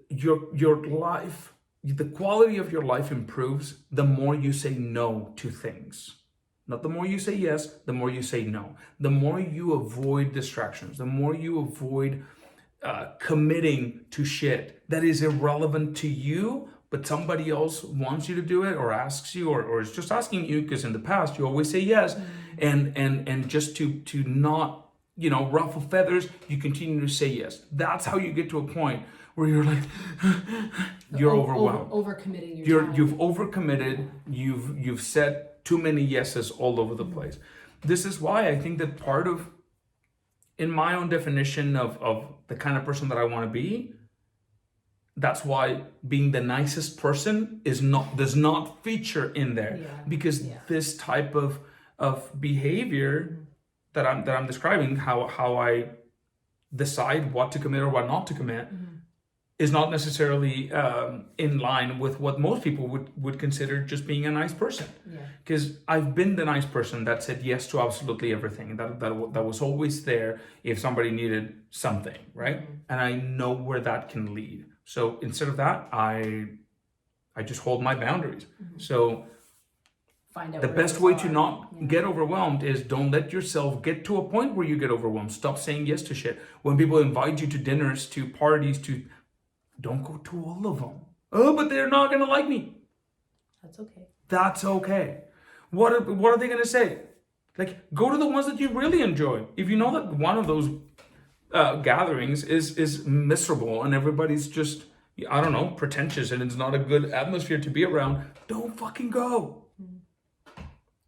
your life, the quality of your life improves the more you say no to things. Not the more you say yes, the more you say no. The more you avoid distractions, the more you avoid committing to shit that is irrelevant to you, but somebody else wants you to do it or asks you or is just asking you because in the past you always say yes. And just to not, ruffle feathers, you continue to say yes. That's how you get to a point where you're like, you're overwhelmed. Overcommitting You've overcommitted. You've said too many yeses all over the place. This is why I think that part of, in my own definition of the kind of person that I want to be, that's why being the nicest person does not feature in there, because this type of behavior that I'm describing, how I decide what to commit or what not to commit, is not necessarily in line with what most people would consider just being a nice person. Yeah. Because I've been the nice person that said yes to absolutely everything. That was always there if somebody needed something, right? And I know where that can lead. So instead of that, I just hold my boundaries. So Find out the where best those way are. to not get overwhelmed is don't let yourself get to a point where you get overwhelmed. Stop saying yes to shit. When people invite you to dinners, to parties, don't go to all of them. Oh, but they're not gonna like me. That's okay. That's okay. What are they gonna say? Like, go to the ones that you really enjoy. If you know that one of those gatherings is miserable and everybody's just, I don't know, pretentious and it's not a good atmosphere to be around, don't fucking go.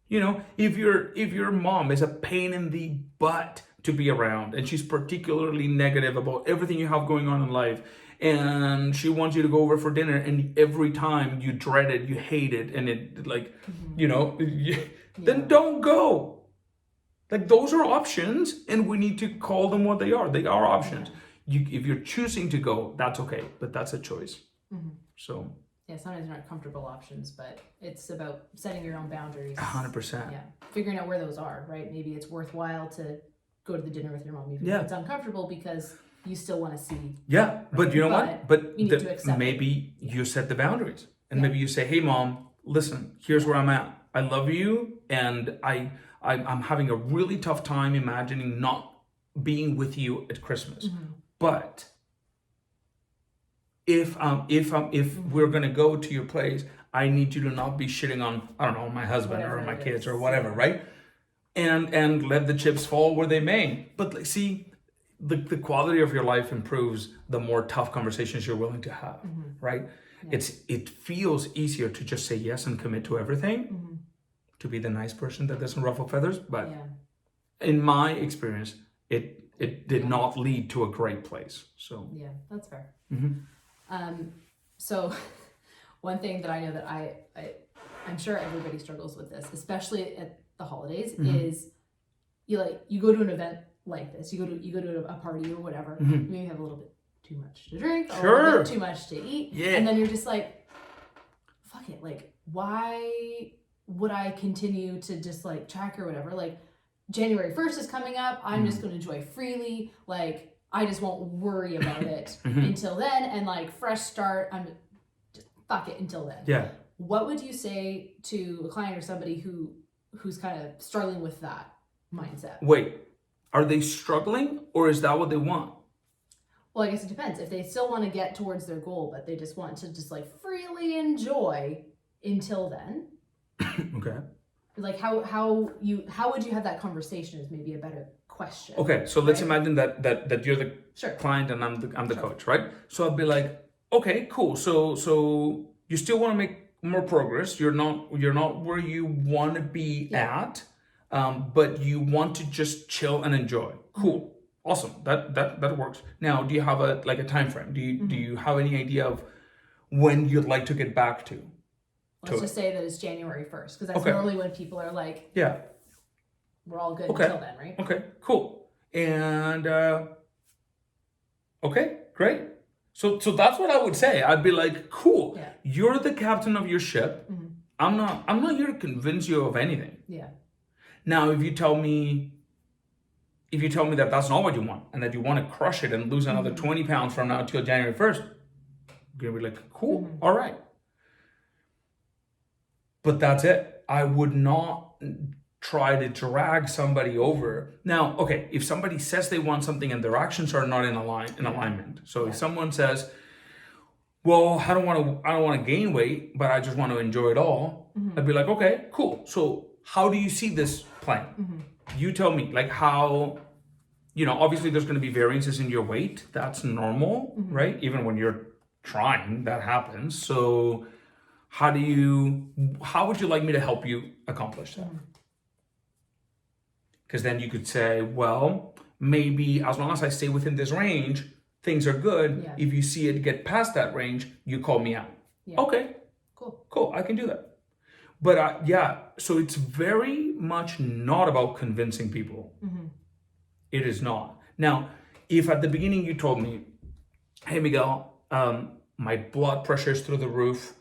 You know, if your mom is a pain in the butt to be around and she's particularly negative about everything you have going on in life, and she wants you to go over for dinner, and every time you dread it, you hate it, and it like, you know, then don't go. Like, those are options, and we need to call them what they are. They are options. If you're choosing to go, that's okay, but that's a choice. So. Yeah, sometimes they're not comfortable options, but it's about setting your own boundaries. 100%. Yeah, figuring out where those are, right? Maybe it's worthwhile to go to the dinner with your mom, even if it's uncomfortable, because you still want to see. Yeah, right? but you know what? But you need to accept maybe you set the boundaries, and maybe you say, "Hey, mom, listen. Here's where I'm at. I love you, and I'm having a really tough time imagining not being with you at Christmas, but." If we're gonna go to your place, I need you to not be shitting on, I don't know, my husband or my kids or whatever, right? And let the chips fall where they may. But like, see, the quality of your life improves the more tough conversations you're willing to have, right? Yeah. It feels easier to just say yes and commit to everything, to be the nice person that doesn't ruffle feathers. But in my experience, it did not lead to a great place. So yeah, that's fair. So one thing that I know that I'm sure everybody struggles with this, especially at the holidays, is you go to an event like this, you go to a party or whatever, maybe you have a little bit too much to drink, or a little bit too much to eat, and then you're just like, fuck it, like, why would I continue to just like track or whatever? Like, January 1st is coming up, I'm just going to enjoy freely, like, I just won't worry about it until then, and like, fresh start, I'm just fuck it until then. Yeah. What would you say to a client or somebody who's kind of struggling with that mindset? Wait, are they struggling, or is that what they want? Well, I guess it depends. If they still want to get towards their goal, but they just want to just like freely enjoy until then. Okay. Like, how would you have that conversation is maybe a better question. Okay, so let's imagine that you're the client and I'm the coach, right? So I'd be like, okay, cool. So you still want to make more progress. You're not where you want to be at, but you want to just chill and enjoy. Cool, awesome. That works. Now, do you have a time frame? Do you have any idea of when you'd like to get back to? Let's just say that it's January 1st, because that's normally when people are like, we're all good until then, right? Okay, cool. And okay, great. So that's what I would say. I'd be like, cool. Yeah. You're the captain of your ship. I'm not here to convince you of anything. Yeah. Now, if you tell me that that's not what you want, and that you want to crush it and lose another 20 pounds from now until January 1st, you're gonna be like, cool, all right. But that's it. I would not try to drag somebody over. Now, okay, if somebody says they want something and their actions are not in alignment. So if someone says, well, I don't want to gain weight, but I just want to enjoy it all, I'd be like, okay, cool. So how do you see this playing? You tell me, like, how, obviously there's going to be variances in your weight. That's normal, right? Even when you're trying, that happens. So how would you like me to help you accomplish that? Because then you could say, well, maybe as long as I stay within this range, things are good. Yeah. If you see it get past that range, you call me out. Yeah. Okay, cool, I can do that. But so it's very much not about convincing people. It is not. Now, if at the beginning you told me, hey, Miguel, my blood pressure is through the roof.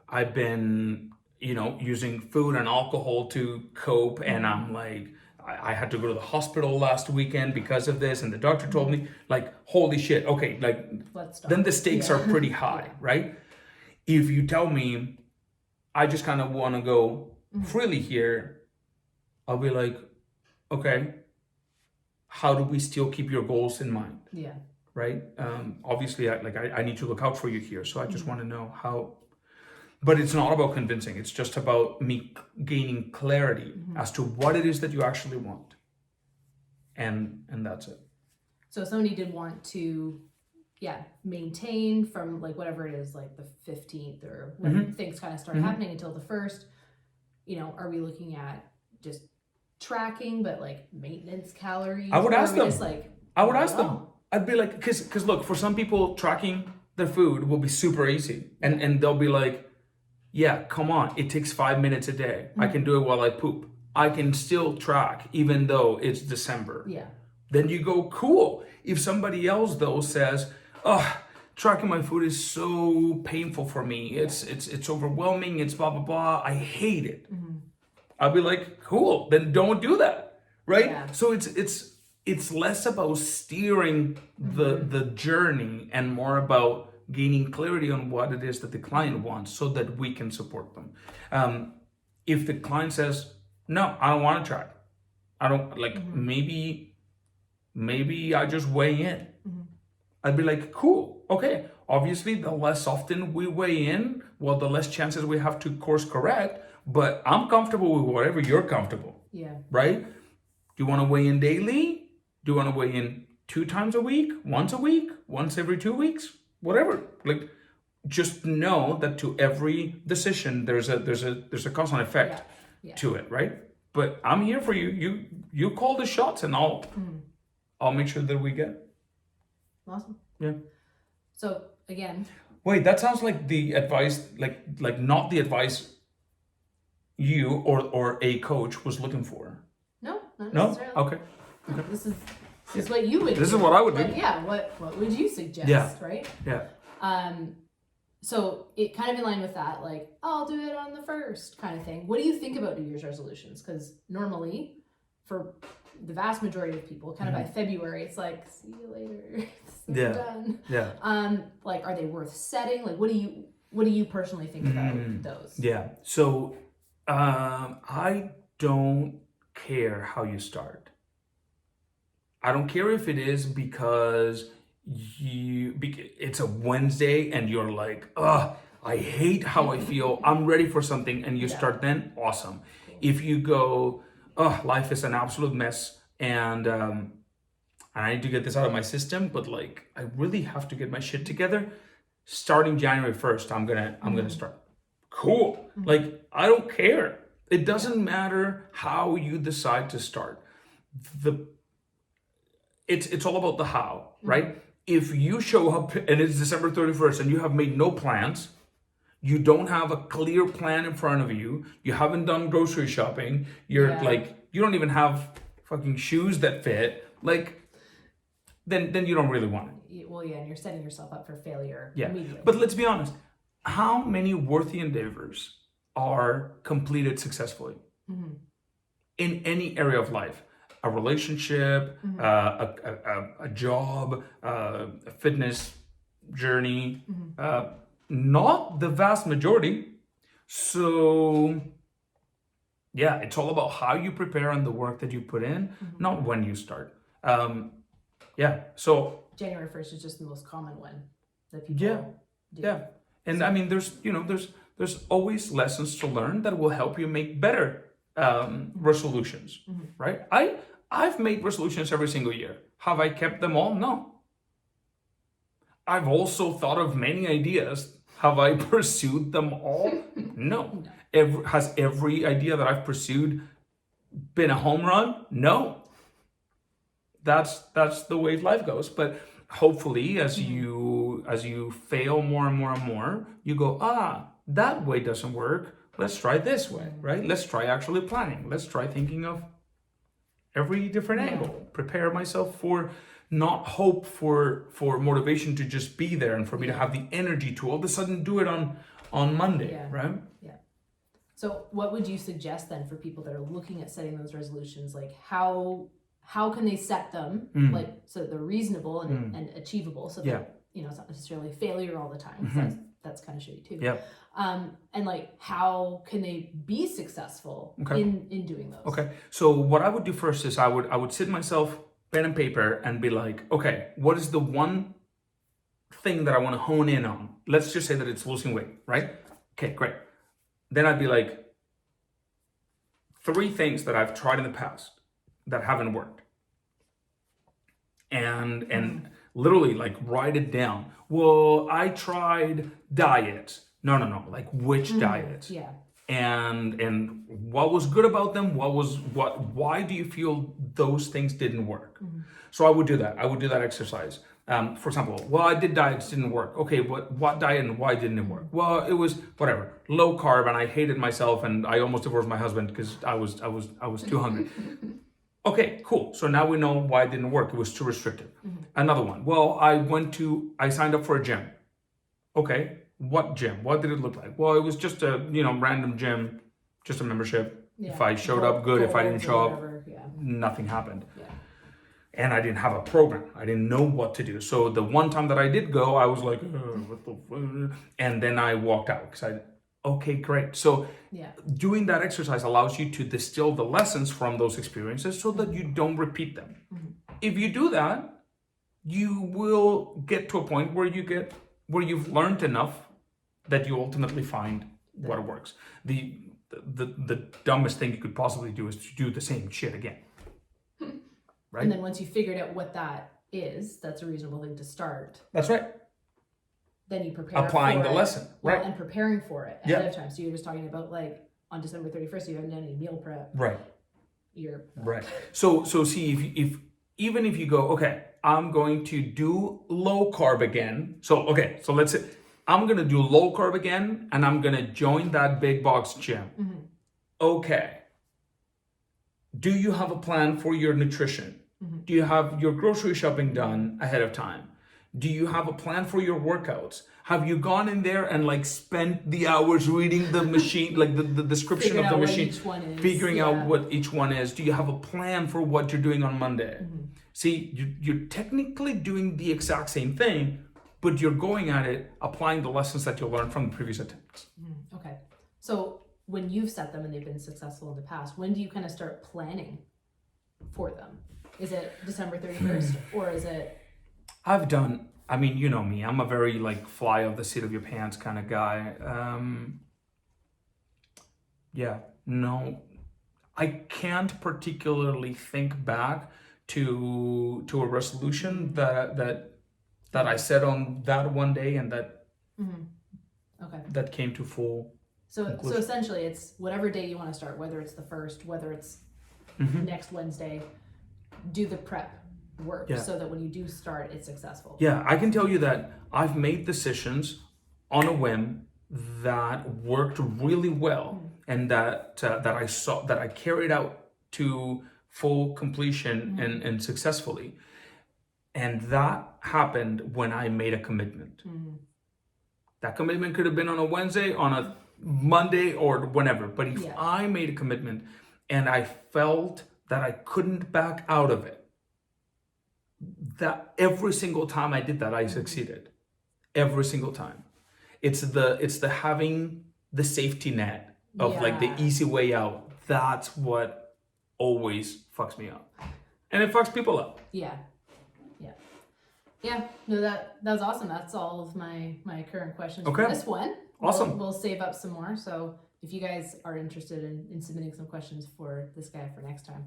I've been, using food and alcohol to cope, and I'm like, I had to go to the hospital last weekend because of this, and the doctor told me, like, holy shit, okay, like, Let's stop. then the stakes are pretty high, right? If you tell me, I just kind of want to go freely here, I'll be like, okay, how do we still keep your goals in mind? Yeah. Right? Obviously, I need to look out for you here, so I just want to know how. But it's not about convincing. It's just about me gaining clarity as to what it is that you actually want, and that's it. So if somebody did want to, maintain from like whatever it is, like the 15th or when things kind of start happening until the 1st, are we looking at just tracking, but like maintenance calories? I would ask them. I would ask them. Oh. I'd be like, because look, for some people, tracking their food will be super easy, and they'll be like, yeah, come on, it takes 5 minutes a day. I can do it while I poop. I can still track even though it's December. Yeah. Then you go, cool. If somebody else though says, oh, tracking my food is so painful for me. It's overwhelming. It's blah blah blah. I hate it. I'll be like, cool. Then don't do that, right? Yeah. So it's less about steering the journey and more about gaining clarity on what it is that the client wants so that we can support them. If the client says, no, I don't want to track. I don't like, maybe I just weigh in. I'd be like, cool. Okay. Obviously, the less often we weigh in, well, the less chances we have to course correct, but I'm comfortable with whatever you're comfortable. Yeah. Right? Do you want to weigh in daily? Do you want to weigh in 2 times a week, once every 2 weeks? Whatever. Like, just know that to every decision there's a cause and effect to it, right? But I'm here for you. You call the shots, and I'll make sure that we get. Awesome. Yeah. So again. Wait, that sounds like the advice, like not the advice you or a coach was looking for. No, not No? necessarily. Okay. No, this is what you would do. This is what I would do. Yeah, what would you suggest, right? Yeah. So it kind of in line with that, like, oh, I'll do it on the 1st kind of thing. What do you think about New Year's resolutions? Because normally, for the vast majority of people, kind of by February, it's like, see you later. It's done. Yeah. Like, are they worth setting? Like, what do you personally think about those? Yeah. So, I don't care how you start. I don't care if it is because it's a Wednesday and you're like, ugh, I hate how I feel. I'm ready for something, and you start then, awesome. If you go, oh, life is an absolute mess, and I need to get this out of my system, but like I really have to get my shit together. Starting January 1st, I'm gonna start. Cool. Like, I don't care. It doesn't matter how you decide to start. It's all about the how, right? If you show up and it's December 31st and you have made no plans, you don't have a clear plan in front of you, you haven't done grocery shopping, you're like, you don't even have fucking shoes that fit, like, then you don't really want it. Well, yeah, and you're setting yourself up for failure Yeah. immediately. But let's be honest, how many worthy endeavors are completed successfully in any area of life? A relationship, a job, a fitness journey, not the vast majority. So yeah, it's all about how you prepare and the work that you put in, not when you start. So January 1st is just the most common one that people do. Yeah. And I mean, there's always lessons to learn that will help you make better resolutions, right? I've made resolutions every single year. Have I kept them all? No. I've also thought of many ideas. Have I pursued them all? No. Has every idea that I've pursued been a home run? No. That's the way life goes. But hopefully, as you fail more and more and more, you go, that way doesn't work. Let's try this way, right? Let's try actually planning. Let's try thinking of every different angle. Prepare myself for not hope for motivation to just be there and for me to have the energy to all of a sudden do it on Monday, Yeah. right? Yeah. So what would you suggest then for people that are looking at setting those resolutions? Like how can they set them like so that they're reasonable and achievable so that it's not necessarily failure all the time. That's kind of shitty too. Yeah. And like how can they be successful in doing those? Okay. So what I would do first is I would sit myself pen and paper and be like, okay, what is the one thing that I want to hone in on? Let's just say that it's losing weight, right? Okay, great. Then I'd be like, 3 things that I've tried in the past that haven't worked. And literally like write it down. Well, I tried diet. No. Like which diet? Yeah. And what was good about them? Why do you feel those things didn't work? So I would do that. I would do that exercise. For example, well, I did diets, didn't work. Okay, what diet and why didn't it work? Well, it was whatever, low carb, and I hated myself, and I almost divorced my husband because I was too hungry. Okay, cool. So now we know why it didn't work. It was too restrictive. Another one. Well, I signed up for a gym. Okay, what gym? What did it look like? Well, it was just a random gym, just a membership. Yeah. If I showed up, good. If I didn't show up, nothing happened. Yeah. And I didn't have a program. I didn't know what to do. So the one time that I did go, I was like, what the fuck? And then I walked out because okay, great. So doing that exercise allows you to distill the lessons from those experiences so that you don't repeat them. If you do that, you will get to a point where you've learned enough that you ultimately find what works. The dumbest thing you could possibly do is to do the same shit again. Right? And then once you figured out what that is, that's a reasonable thing to start. That's right. Then you prepare applying for the lesson, right? And preparing for it ahead of time. So you're just talking about like on December 31st, you haven't done any meal prep. Right. You're right. So see if even if you go, okay, I'm going to do low carb again. So let's say I'm gonna do low carb again, and I'm gonna join that big box gym. Okay. Do you have a plan for your nutrition? Do you have your grocery shopping done ahead of time? Do you have a plan for your workouts? Have you gone in there and like spent the hours reading the machine, like the description of the machine, figuring out what each one is? Do you have a plan for what you're doing on Monday? See, you're technically doing the exact same thing, but you're going at it, applying the lessons that you learned from the previous attempts. Okay. So when you've set them and they've been successful in the past, when do you kind of start planning for them? Is it December 31st or is it? I mean, you know me, I'm a very like fly off the seat of your pants kind of guy. No, I can't particularly think back to a resolution that I set on that one day and that that came to full. So essentially it's whatever day you want to start, whether it's the 1st, whether it's next Wednesday, do the prep work so that when you do start, it's successful. Yeah, I can tell you that I've made decisions on a whim that worked really well and that I carried out to full completion and successfully. And that happened when I made a commitment. That commitment could have been on a Wednesday, on a Monday, or whenever. But if I made a commitment and I felt that I couldn't back out of it, that every single time I did that, I succeeded. Every single time. It's the having the safety net of like the easy way out. That's what always fucks me up. And it fucks people up. No, that was awesome. That's all of my current questions for this one. Awesome. We'll save up some more. So if you guys are interested in submitting some questions for this guy for next time,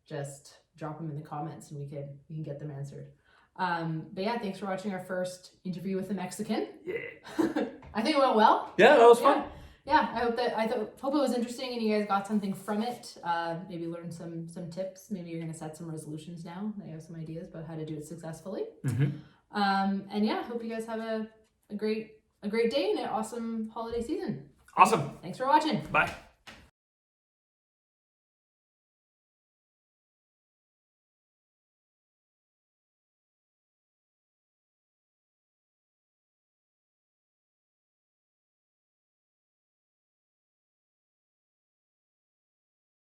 just drop them in the comments and we can get them answered. But yeah, thanks for watching our first interview with a Mexican. Yeah. I think it went well. Yeah, that was fun. Yeah, I hope it was interesting and you guys got something from it. Maybe learned some tips. Maybe you're gonna set some resolutions now. I have some ideas about how to do it successfully. And yeah, hope you guys have a great day and an awesome holiday season. Awesome. Thanks for watching. Bye.